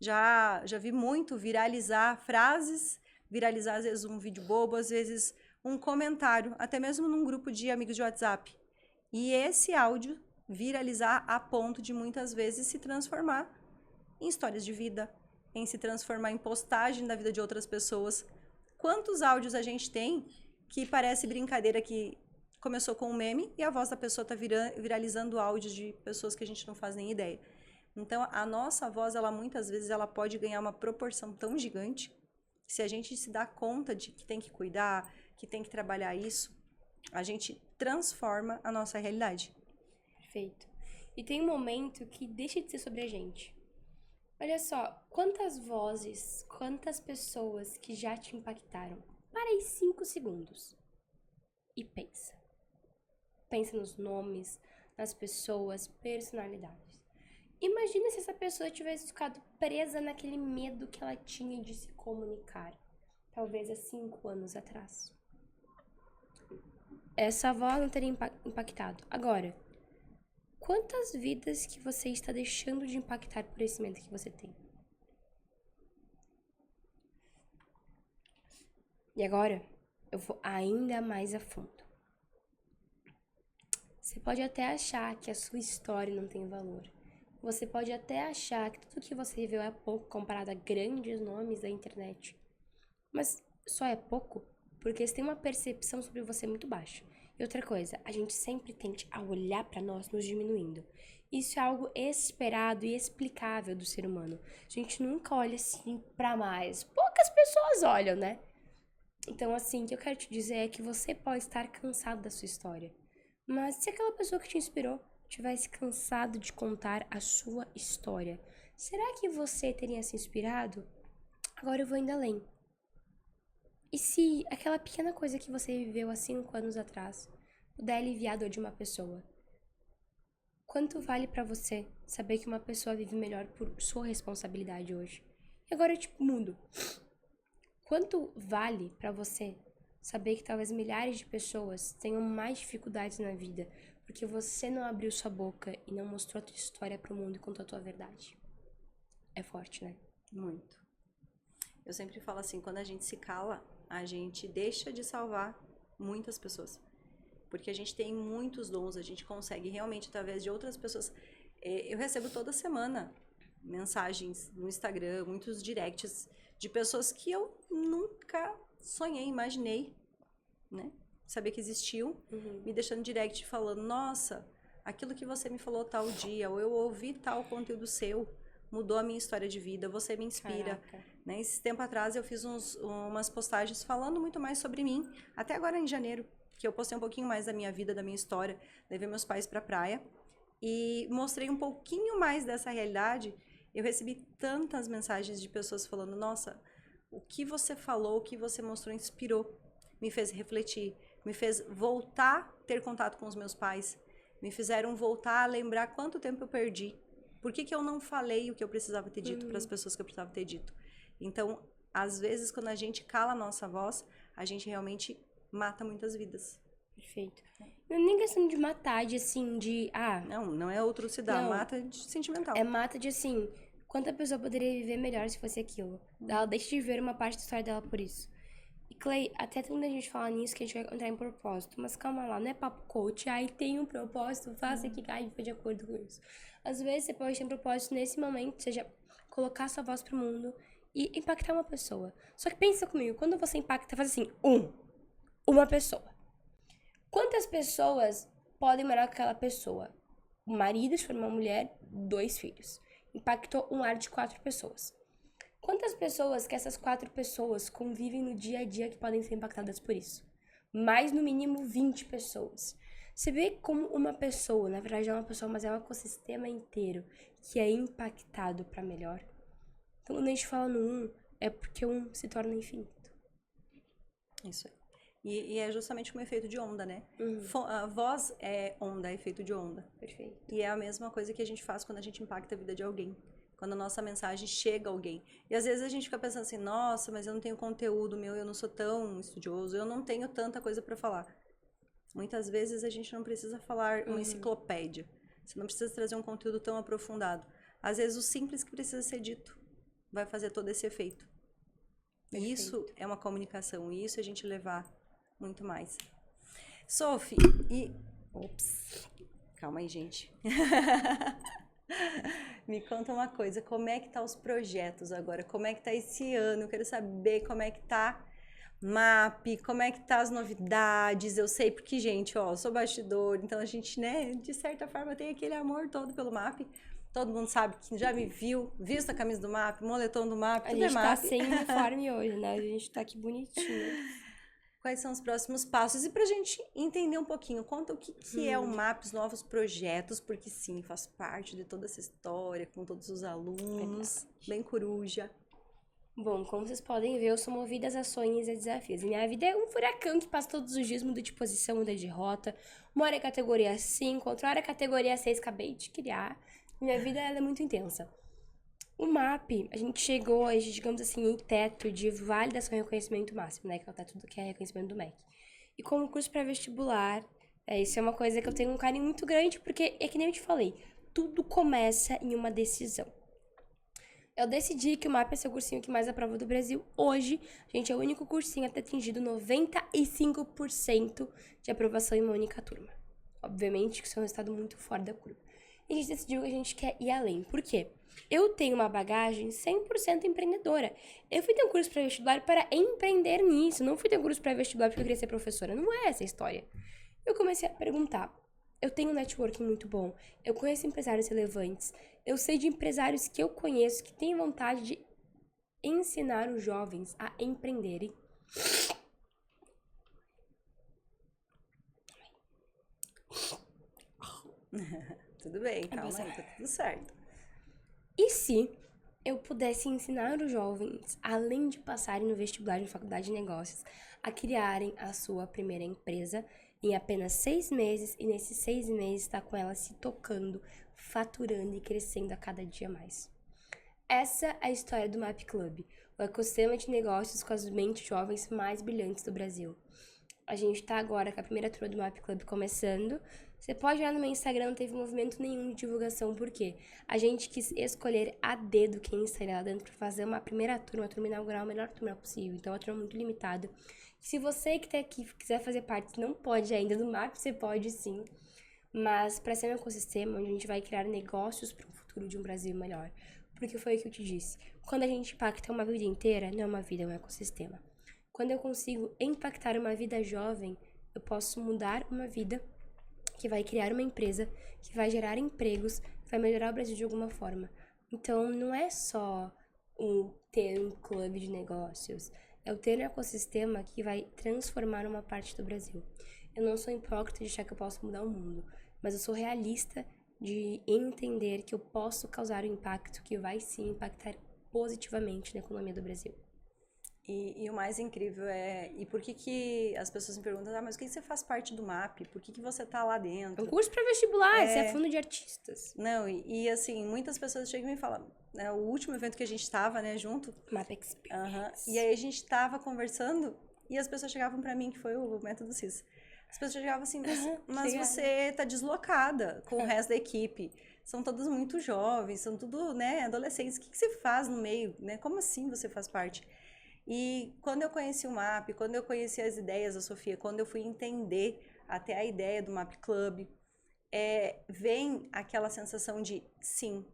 Já vi muito viralizar frases, viralizar às vezes um vídeo bobo, às vezes um comentário, até mesmo num grupo de amigos de WhatsApp. E esse áudio viralizar a ponto de muitas vezes se transformar em histórias de vida, em se transformar em postagem da vida de outras pessoas. Quantos áudios a gente tem que parece brincadeira, que começou com um meme e a voz da pessoa está viralizando áudios de pessoas que a gente não faz nem ideia. Então, a nossa voz, ela muitas vezes ela pode ganhar uma proporção tão gigante, se a gente se dá conta de que tem que cuidar, que tem que trabalhar isso, a gente transforma a nossa realidade. Perfeito. E tem um momento que deixa de ser sobre a gente. Olha só, quantas vozes, quantas pessoas que já te impactaram. Para aí 5 segundos e pensa. Pensa nos nomes, nas pessoas, personalidades. Imagina se essa pessoa tivesse ficado presa naquele medo que ela tinha de se comunicar. Talvez há 5 anos atrás. Essa voz não teria impactado. Agora, quantas vidas que você está deixando de impactar por esse medo que você tem? E agora, eu vou ainda mais a fundo. Você pode até achar que a sua história não tem valor. Você pode até achar que tudo que você viveu é pouco comparado a grandes nomes da internet. Mas só é pouco porque você tem uma percepção sobre você muito baixa. E outra coisa, a gente sempre tende a olhar pra nós nos diminuindo. Isso é algo esperado e explicável do ser humano. A gente nunca olha assim pra mais. Poucas pessoas olham, né? Então, assim, o que eu quero te dizer é que você pode estar cansado da sua história. Mas se aquela pessoa que te inspirou tivesse cansado de contar a sua história, será que você teria se inspirado? Agora eu vou indo além. E se aquela pequena coisa que você viveu há 5 anos atrás puder aliviar a dor de uma pessoa? Quanto vale pra você saber que uma pessoa vive melhor por sua responsabilidade hoje? E agora eu te mudo. Quanto vale pra você saber que talvez milhares de pessoas tenham mais dificuldades na vida porque você não abriu sua boca e não mostrou a tua história pro mundo e contou a tua verdade? É forte, né? Muito. Eu sempre falo assim, quando a gente se cala, a gente deixa de salvar muitas pessoas. Porque a gente tem muitos dons, a gente consegue realmente, através de outras pessoas. Eu recebo toda semana mensagens no Instagram, muitos directs de pessoas que eu nunca sonhei, imaginei, né? Saber que existiam, me deixando direct falando, nossa, aquilo que você me falou tal dia, ou eu ouvi tal conteúdo seu, mudou a minha história de vida, você me inspira. Né? Esse tempo atrás eu fiz umas postagens falando muito mais sobre mim, até agora em janeiro, que eu postei um pouquinho mais da minha vida, da minha história, levei meus pais pra praia e mostrei um pouquinho mais dessa realidade. Eu recebi tantas mensagens de pessoas falando, nossa, o que você falou, o que você mostrou inspirou, me fez refletir, me fez voltar a ter contato com os meus pais, me fizeram voltar a lembrar quanto tempo eu perdi, por que eu não falei o que eu precisava ter dito para as pessoas que eu precisava ter dito. Então, às vezes, quando a gente cala a nossa voz, a gente realmente mata muitas vidas. Perfeito. Não é nem questão de matar, de assim, de... Não é outro se dá, Não. mata de sentimental. É mata de assim, quanta pessoa poderia viver melhor se fosse aquilo. Ela deixa de ver uma parte da história dela por isso. E Clay, até quando a gente fala nisso, que a gente vai entrar em propósito. Mas calma lá, não é papo coach. Aí tem um propósito, faça que cai de acordo com isso. Às vezes você pode ter um propósito nesse momento, seja colocar sua voz pro mundo e impactar uma pessoa. Só que pensa comigo, quando você impacta, faz assim, uma pessoa. Quantas pessoas podem morar com aquela pessoa? O marido, se for uma mulher, 2 filhos. Impactou um lar de 4 pessoas. Quantas pessoas que essas 4 pessoas convivem no dia a dia que podem ser impactadas por isso? Mais no mínimo 20 pessoas. Você vê como uma pessoa, na verdade é uma pessoa, mas é um ecossistema inteiro que é impactado para melhor. Então quando a gente fala no é porque se torna infinito. Isso aí. E é justamente um efeito de onda, né? A voz é onda, é efeito de onda. Perfeito. E é a mesma coisa que a gente faz quando a gente impacta a vida de alguém. Quando a nossa mensagem chega a alguém. E às vezes a gente fica pensando assim, nossa, mas eu não tenho conteúdo meu, eu não sou tão estudioso, eu não tenho tanta coisa para falar. Muitas vezes a gente não precisa falar uma enciclopédia. Você não precisa trazer um conteúdo tão aprofundado. Às vezes o simples que precisa ser dito vai fazer todo esse efeito. Perfeito. Isso é uma comunicação, e isso a gente levar muito mais. Sophie, Ops, calma aí, gente. Me conta uma coisa, como é que tá os projetos agora? Como é que tá esse ano? Eu quero saber como é que tá MAP, como é que tá as novidades. Eu sei porque, gente, ó, sou bastidor, então a gente, né, de certa forma tem aquele amor todo pelo MAP. Todo mundo sabe que já me viu a camisa do MAP, moletom do MAP, tudo é MAP. A gente tá sem uniforme hoje, né? A gente tá aqui bonitinho. Quais são os próximos passos? E pra gente entender um pouquinho, conta o que é o MAP, os novos projetos, porque sim, faz parte de toda essa história, com todos os alunos, bem coruja. Bom, como vocês podem ver, eu sou movida às ações e desafios. Minha vida é um furacão que passa todos os dias, muda de posição, muda de rota. Uma hora é categoria 5, outra hora é categoria 6, acabei de criar. Minha vida ela é muito intensa. O MAP, a gente chegou, digamos assim, em teto de validação e reconhecimento máximo, né? Que é o teto que é reconhecimento do MEC. E como curso pré-vestibular, isso é uma coisa que eu tenho um carinho muito grande, porque é que nem eu te falei, tudo começa em uma decisão. Eu decidi que o MAP é seu cursinho que mais aprova do Brasil. Hoje, a gente é o único cursinho a ter atingido 95% de aprovação em uma única turma. obviamente que isso é um resultado muito fora da curva. E a gente decidiu que a gente quer ir além. Por quê? Eu tenho uma bagagem 100% empreendedora. Eu fui ter um curso pré-vestibular para empreender nisso. Não fui ter um curso pré-vestibular porque eu queria ser professora. Não é essa a história. Eu comecei a perguntar. Eu tenho um networking muito bom. Eu conheço empresários relevantes. Eu sei de empresários que eu conheço que têm vontade de ensinar os jovens a empreenderem. Tudo bem, calma aí, tá tudo certo. E se eu pudesse ensinar os jovens, além de passarem no vestibular de faculdade de negócios, a criarem a sua primeira empresa em apenas 6 meses, e nesses 6 meses estar com ela se tocando, faturando e crescendo a cada dia mais. Essa é a história do MAP Club, o ecossistema de negócios com as mentes jovens mais brilhantes do Brasil. A gente está agora com a primeira turma do MAP Club começando. Você pode olhar no meu Instagram, não teve movimento nenhum de divulgação, por quê? A gente quis escolher a dedo quem estaria lá dentro para fazer uma primeira turma, a turma inaugural, a melhor turma possível. Então, é uma turma muito limitada. Se você que está aqui quiser fazer parte, não pode ainda do MAP, você pode sim. Mas para ser um ecossistema onde a gente vai criar negócios para um futuro de um Brasil melhor. Porque foi o que eu te disse. Quando a gente impacta uma vida inteira, não é uma vida, é um ecossistema. Quando eu consigo impactar uma vida jovem, eu posso mudar uma vida que vai criar uma empresa, que vai gerar empregos, vai melhorar o Brasil de alguma forma. Então, não é só ter um clube de negócios, é o ter um ecossistema que vai transformar uma parte do Brasil. Eu não sou hipócrita de achar que eu posso mudar o mundo, mas eu sou realista de entender que eu posso causar um impacto que vai sim impactar positivamente na economia do Brasil. E o mais incrível é... E por que as pessoas me perguntam, mas por que você faz parte do MAP? Por que você tá lá dentro? É um curso para vestibular, isso é fundo de artistas. Não, assim, muitas pessoas chegam e me falam, né, o último evento que a gente tava, né, junto... MAP Experience. E aí a gente tava conversando e as pessoas chegavam pra mim, que foi o método CIS. As pessoas chegavam assim, mas você tá deslocada com o resto da equipe. São todos muito jovens, são tudo, né, adolescentes. O que você faz no meio, né? Como assim você faz parte? E quando eu conheci o MAP, quando eu conheci as ideias da Sofia, quando eu fui entender até a ideia do MAP Club, vem aquela sensação de, sim,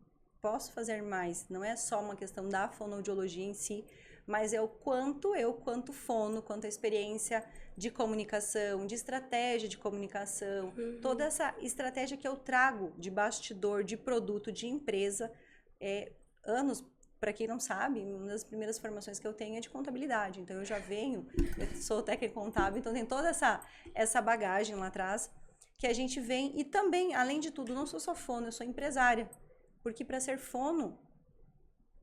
posso fazer mais. Não é só uma questão da fonoaudiologia em si, mas é o quanto quanto fono, quanto a experiência de comunicação, de estratégia de comunicação, toda essa estratégia que eu trago de bastidor, de produto, de empresa, anos. Para quem não sabe, uma das primeiras formações que eu tenho é de contabilidade. Então, eu sou técnica contábil, então tem toda essa bagagem lá atrás que a gente vem. E também, além de tudo, não sou só fono, eu sou empresária. Porque para ser fono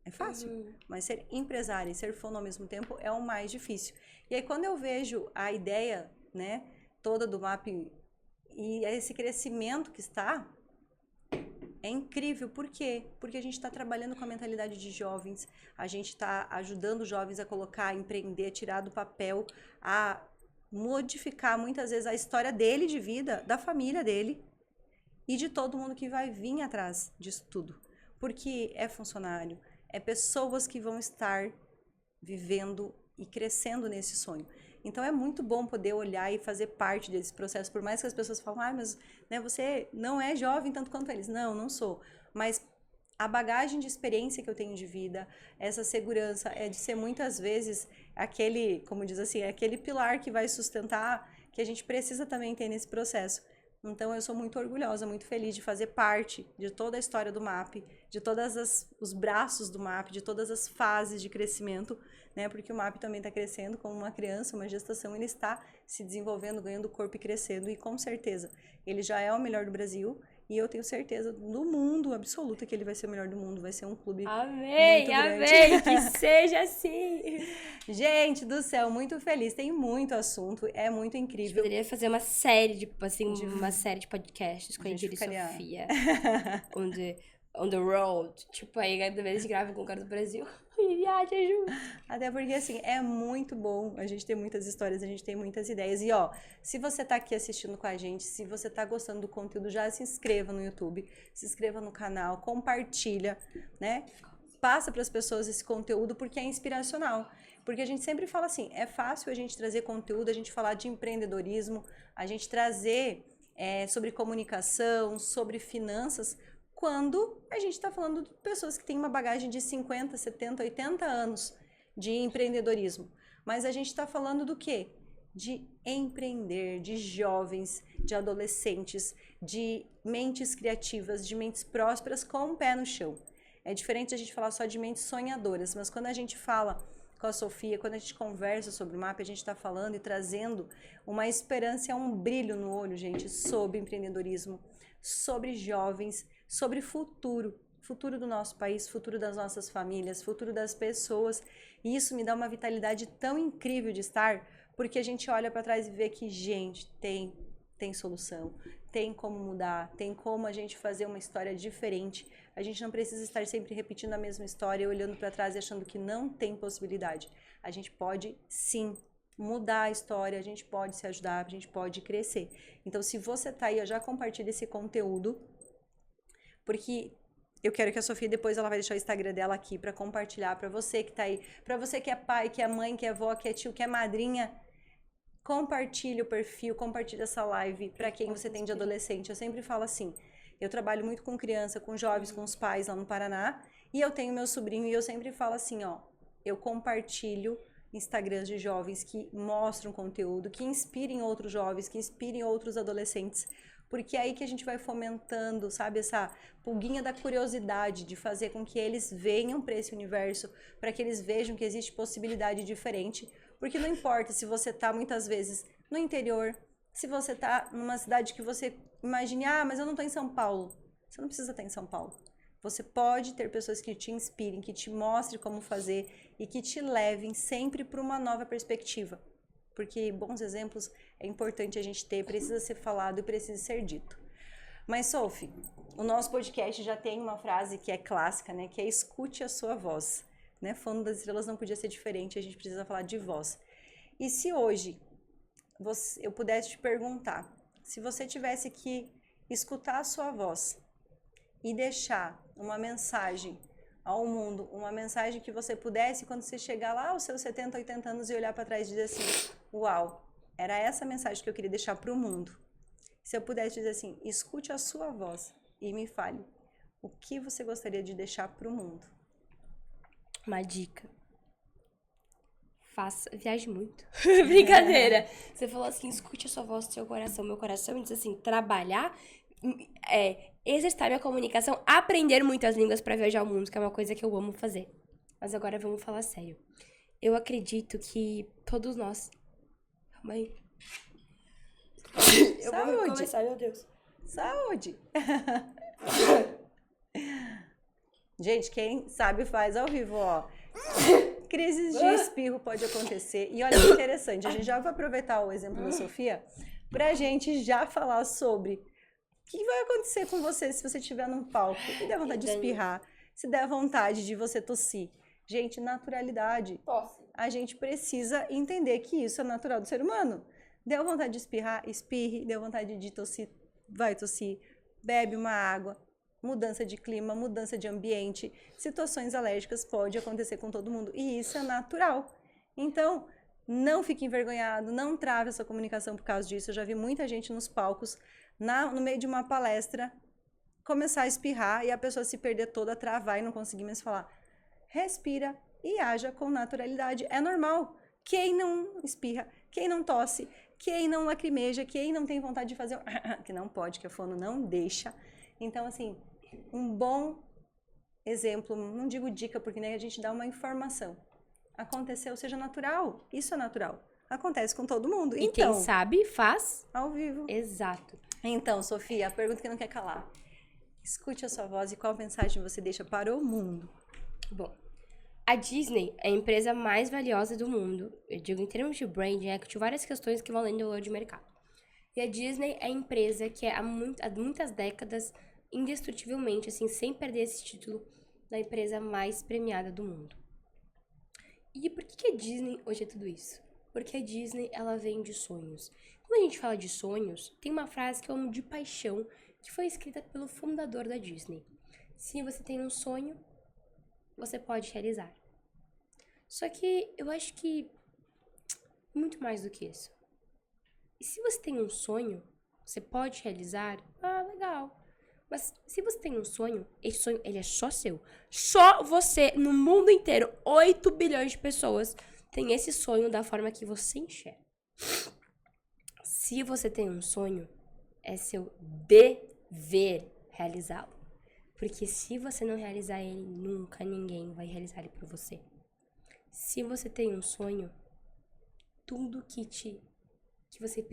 é fácil, mas ser empresária e ser fono ao mesmo tempo é o mais difícil. E aí, quando eu vejo a ideia, né, toda do MAP e esse crescimento que está... É incrível, por quê? Porque a gente está trabalhando com a mentalidade de jovens, a gente está ajudando os jovens a colocar, a empreender, a tirar do papel, a modificar muitas vezes a história dele de vida, da família dele e de todo mundo que vai vir atrás disso tudo. Porque é funcionário, é pessoas que vão estar vivendo e crescendo nesse sonho. Então, é muito bom poder olhar e fazer parte desse processo, por mais que as pessoas falem, mas né, você não é jovem tanto quanto eles. Não, não sou. Mas a bagagem de experiência que eu tenho de vida, essa segurança, é de ser muitas vezes aquele, como diz assim, aquele pilar que vai sustentar, que a gente precisa também ter nesse processo. Então, eu sou muito orgulhosa, muito feliz de fazer parte de toda a história do MAP, de todos os braços do MAP, de todas as fases de crescimento, né? Porque o MAP também está crescendo como uma criança, uma gestação, ele está se desenvolvendo, ganhando corpo e crescendo, e com certeza ele já é o melhor do Brasil, e eu tenho certeza do mundo absoluta que ele vai ser o melhor do mundo, vai ser um clube muito grande. Amém, que seja assim. Gente do céu, muito feliz, tem muito assunto, é muito A gente incrível. poderia fazer uma série uma série de podcasts com a Indira e Sofia. On the road. Tipo, aí cada vez a gente grava com o cara do Brasil e viaja junto. Até porque, assim, é muito bom. A gente tem muitas histórias, a gente tem muitas ideias. E, ó, se você tá aqui assistindo com a gente, se você tá gostando do conteúdo, já se inscreva no YouTube, se inscreva no canal, compartilha, né? Passa para as pessoas esse conteúdo porque é inspiracional. Porque a gente sempre fala assim, é fácil a gente trazer conteúdo, a gente falar de empreendedorismo, a gente trazer sobre comunicação, sobre finanças, quando a gente está falando de pessoas que têm uma bagagem de 50, 70, 80 anos de empreendedorismo. Mas a gente está falando do quê? De empreender, de jovens, de adolescentes, de mentes criativas, de mentes prósperas com o pé no chão. É diferente a gente falar só de mentes sonhadoras, mas quando a gente fala com a Sofia, quando a gente conversa sobre o MAP, a gente está falando e trazendo uma esperança, um brilho no olho, gente, sobre empreendedorismo, sobre jovens, sobre futuro do nosso país, futuro das nossas famílias, futuro das pessoas. E isso me dá uma vitalidade tão incrível de estar, porque a gente olha para trás e vê que, gente, tem solução, tem como mudar, tem como a gente fazer uma história diferente. A gente não precisa estar sempre repetindo a mesma história, olhando para trás e achando que não tem possibilidade. A gente pode, sim, mudar a história, a gente pode se ajudar, a gente pode crescer. Então, se você tá aí, eu já compartilho esse conteúdo, porque eu quero que a Sofia depois ela vai deixar o Instagram dela aqui para compartilhar para você que tá aí, para você que é pai, que é mãe, que é avó, que é tio, que é madrinha. Compartilhe o perfil, compartilhe essa live para quem você tem de adolescente. Eu sempre falo assim, eu trabalho muito com criança, com jovens, com os pais lá no Paraná, e eu tenho meu sobrinho e eu sempre falo assim, ó, eu compartilho Instagrams de jovens que mostram conteúdo, que inspirem outros jovens, que inspirem outros adolescentes, porque é aí que a gente vai fomentando, sabe, essa pulguinha da curiosidade de fazer com que eles venham para esse universo, para que eles vejam que existe possibilidade diferente, porque não importa se você tá muitas vezes no interior, se você tá numa cidade que você imagine, mas eu não tô em São Paulo. Você não precisa estar em São Paulo. Você pode ter pessoas que te inspirem, que te mostrem como fazer e que te levem sempre para uma nova perspectiva. Porque bons exemplos é importante a gente ter, precisa ser falado e precisa ser dito. Mas, Sophie, o nosso podcast já tem uma frase que é clássica, né? Que é escute a sua voz. Né? Fono das Estrelas não podia ser diferente, a gente precisa falar de voz. E se hoje eu pudesse te perguntar, se você tivesse que escutar a sua voz e deixar uma mensagem ao mundo, uma mensagem que você pudesse, quando você chegar lá aos seus 70, 80 anos e olhar para trás e dizer assim, uau, era essa mensagem que eu queria deixar para o mundo. Se eu pudesse dizer assim, escute a sua voz e me fale, o que você gostaria de deixar para o mundo? Uma dica. Viaje muito. Brincadeira. Você falou assim, escute a sua voz, seu coração. Meu coração diz assim, trabalhar, exercitar minha comunicação, aprender muitas línguas pra viajar o mundo, que é uma coisa que eu amo fazer. Mas agora vamos falar sério. Eu acredito que todos nós... Calma aí. Eu Saúde. vou começar, meu Deus. Saúde! Gente, quem sabe faz ao vivo, ó. Crises de espirro pode acontecer. E olha que interessante, a gente já vai aproveitar o exemplo da Sofia pra gente já falar sobre o que vai acontecer com você se você estiver num palco e der vontade de espirrar, se der vontade de você tossir. Gente, naturalidade. Tosse. A gente precisa entender que isso é natural do ser humano. Deu vontade de espirrar, espirre. Deu vontade de tossir, vai tossir. Bebe uma água. Mudança de clima, mudança de ambiente, situações alérgicas pode acontecer com todo mundo e isso é natural. Então, não fique envergonhado, não trave a sua comunicação por causa disso. Eu já vi muita gente nos palcos, no meio de uma palestra, começar a espirrar e a pessoa se perder toda, travar e não conseguir mais falar. Respira e haja com naturalidade. É normal. Quem não espirra, quem não tosse, quem não lacrimeja, quem não tem vontade de fazer que não pode, que a fono não deixa. Então, assim, um bom exemplo, não digo dica, porque nem a gente dá uma informação. Aconteceu, seja natural. Isso é natural. Acontece com todo mundo. E então, quem sabe, faz ao vivo. Exato. Então, Sofia, a pergunta que não quer calar. Escute a sua voz e qual mensagem você deixa para o mundo? Bom, a Disney é a empresa mais valiosa do mundo. Eu digo em termos de branding, de várias questões que vão além do valor de mercado. E a Disney é a empresa que é há muitas décadas, indestrutivelmente, assim, sem perder esse título, da empresa mais premiada do mundo. E por que a Disney hoje é tudo isso? Porque a Disney, ela vende sonhos. Quando a gente fala de sonhos, tem uma frase que eu amo de paixão, que foi escrita pelo fundador da Disney. Se você tem um sonho, você pode realizar. Só que eu acho que muito mais do que isso. E se você tem um sonho, Você pode realizar? Ah, legal. Mas se você tem um sonho, esse sonho, ele é só seu. Só você, no mundo inteiro, 8 bilhões de pessoas têm esse sonho da forma que você enxerga. Se você tem um sonho, é seu dever realizá-lo. Porque se você não realizar ele, nunca ninguém vai realizar ele por você. Se você tem um sonho, tudo se você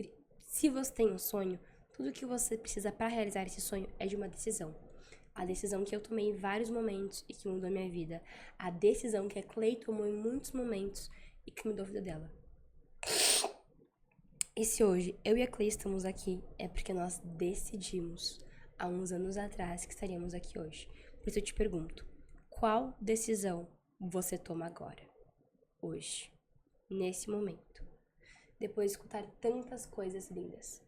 tem um sonho, tudo que você precisa para realizar esse sonho é de uma decisão. A decisão que eu tomei em vários momentos e que mudou a minha vida. A decisão que a Clay tomou em muitos momentos e que mudou a vida dela. E se hoje eu e a Clay estamos aqui, é porque nós decidimos há uns anos atrás que estaríamos aqui hoje. Por isso eu te pergunto, qual decisão você toma agora? Hoje, nesse momento, depois de escutar tantas coisas lindas,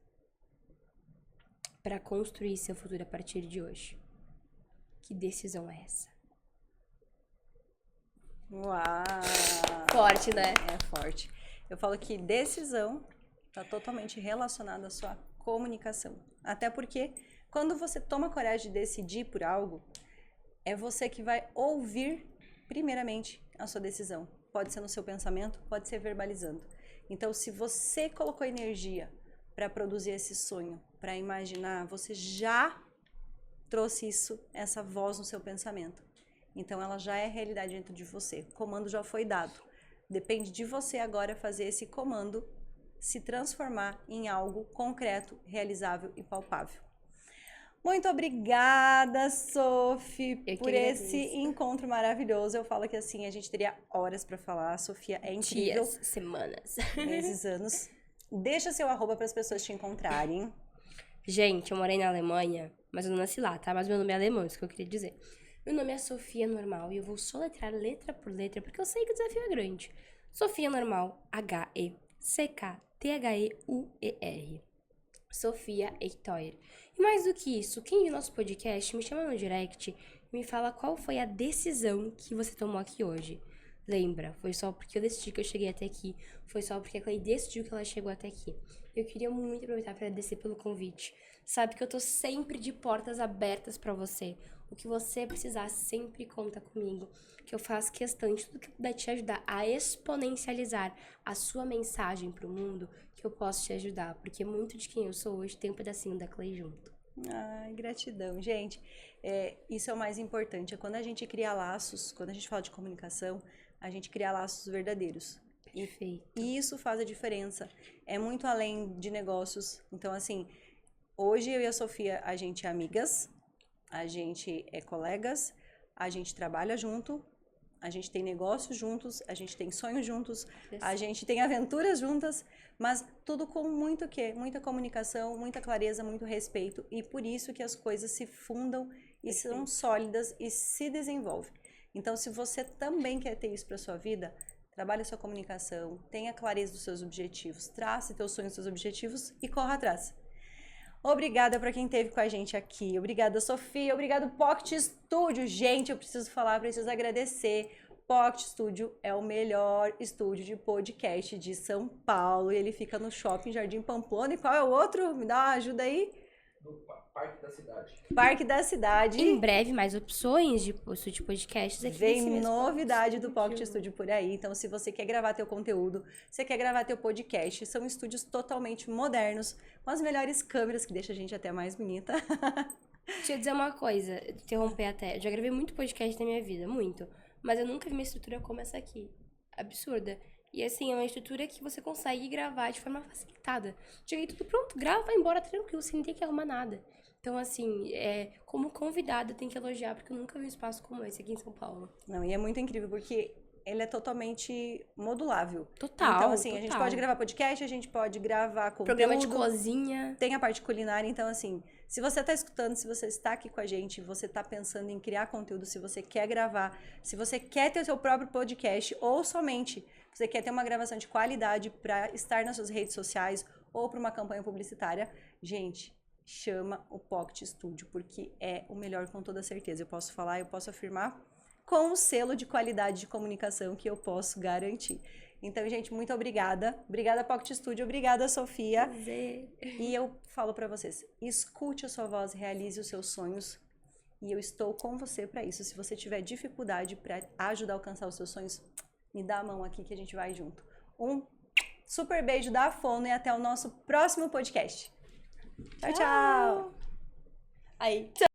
para construir seu futuro a partir de hoje. Que decisão é essa? Uau! Forte, né? É forte. Eu falo que decisão está totalmente relacionada à sua comunicação. Até porque quando você toma coragem de decidir por algo, é você que vai ouvir primeiramente a sua decisão. Pode ser no seu pensamento, pode ser verbalizando. Então, se você colocou energia para produzir esse sonho, para imaginar, você já trouxe essa voz no seu pensamento. Então, ela já é realidade dentro de você. O comando já foi dado. Depende de você agora fazer esse comando se transformar em algo concreto, realizável e palpável. Muito obrigada, Sophie, por esse encontro maravilhoso. Eu falo que assim, a gente teria horas para falar. A Sofia é incrível. Dias, semanas. Meses, anos. Deixa seu arroba para as pessoas te encontrarem. Gente, eu morei na Alemanha, mas eu não nasci lá, tá? Mas meu nome é alemão, isso que eu queria dizer. Meu nome é Sofia Normal e eu vou soletrar letra por letra, porque eu sei que o desafio é grande. Sofia Normal, H-E-C-K-T-H-E-U-E-R. Sofia Eitoyer. E mais do que isso, quem viu nosso podcast, me chama no direct e me fala qual foi a decisão que você tomou aqui hoje. Lembra, foi só porque eu decidi que eu cheguei até aqui, foi só porque a Clay decidiu que ela chegou até aqui. Eu queria muito aproveitar para agradecer pelo convite. Sabe que eu tô sempre de portas abertas para você. O que você precisar sempre conta comigo, que eu faço questão de tudo que puder te ajudar a exponencializar a sua mensagem pro mundo, que eu posso te ajudar, porque muito de quem eu sou hoje tem um pedacinho da Clay junto. Ai, gratidão. Gente, isso é o mais importante. É quando a gente cria laços, quando a gente fala de comunicação, a gente cria laços verdadeiros. Perfeito. E isso faz a diferença. É muito além de negócios. Então, assim, hoje eu e a Sofia, a gente é amigas, a gente é colegas, a gente trabalha junto, a gente tem negócios juntos, a gente tem sonhos juntos, a gente tem aventuras juntas, mas tudo com muito o quê? Muita comunicação, muita clareza, muito respeito. E por isso que as coisas se fundam e são sólidas e se desenvolvem. Então, se você também quer ter isso para sua vida, trabalhe a sua comunicação, tenha clareza dos seus objetivos, trace teus sonhos, seus objetivos e corra atrás. Obrigada para quem esteve com a gente aqui. Obrigada, Sofia. Obrigado, Pocket Studio. Gente, eu preciso falar, preciso agradecer. Pocket Studio é o melhor estúdio de podcast de São Paulo. E ele fica no Shopping Jardim Pamplona. E qual é o outro? Me dá uma ajuda aí. No Parque da Cidade. Parque da Cidade. Em breve, mais opções de podcasts aqui. Vem novidade do Pocket Studio por aí. Então, se você quer gravar teu conteúdo, você quer gravar teu podcast, são estúdios totalmente modernos, com as melhores câmeras, que deixa a gente até mais bonita. Deixa eu dizer uma coisa, interromper até. Eu já gravei muito podcast na minha vida, muito. Mas eu nunca vi uma estrutura como essa aqui. Absurda. E assim, é uma estrutura que você consegue gravar de forma facilitada. Cheguei tudo pronto, grava, vai embora tranquilo, sem ter que arrumar nada. Então, assim, como convidada, eu tenho que elogiar, porque eu nunca vi um espaço como esse aqui em São Paulo. Não, e é muito incrível, porque ele é totalmente modulável. Total, então, assim, total. a gente pode gravar podcast, a gente pode gravar conteúdo. Programa de cozinha. Tem a parte culinária, então, assim, se você está escutando, se você está aqui com a gente, você está pensando em criar conteúdo, se você quer gravar, se você quer ter o seu próprio podcast, ou somente você quer ter uma gravação de qualidade para estar nas suas redes sociais ou para uma campanha publicitária, gente, chama o Pocket Studio, porque é o melhor com toda certeza. Eu posso falar, eu posso afirmar com o selo de qualidade de comunicação que eu posso garantir. Então, gente, muito obrigada. Obrigada, Pocket Studio. Obrigada, Sofia. Prazer. E eu falo para vocês, escute a sua voz, realize os seus sonhos. E eu estou com você para isso. Se você tiver dificuldade para ajudar a alcançar os seus sonhos, me dá a mão aqui que a gente vai junto. Um super beijo da Fono e até o nosso próximo podcast. Tchau, tchau. Aí.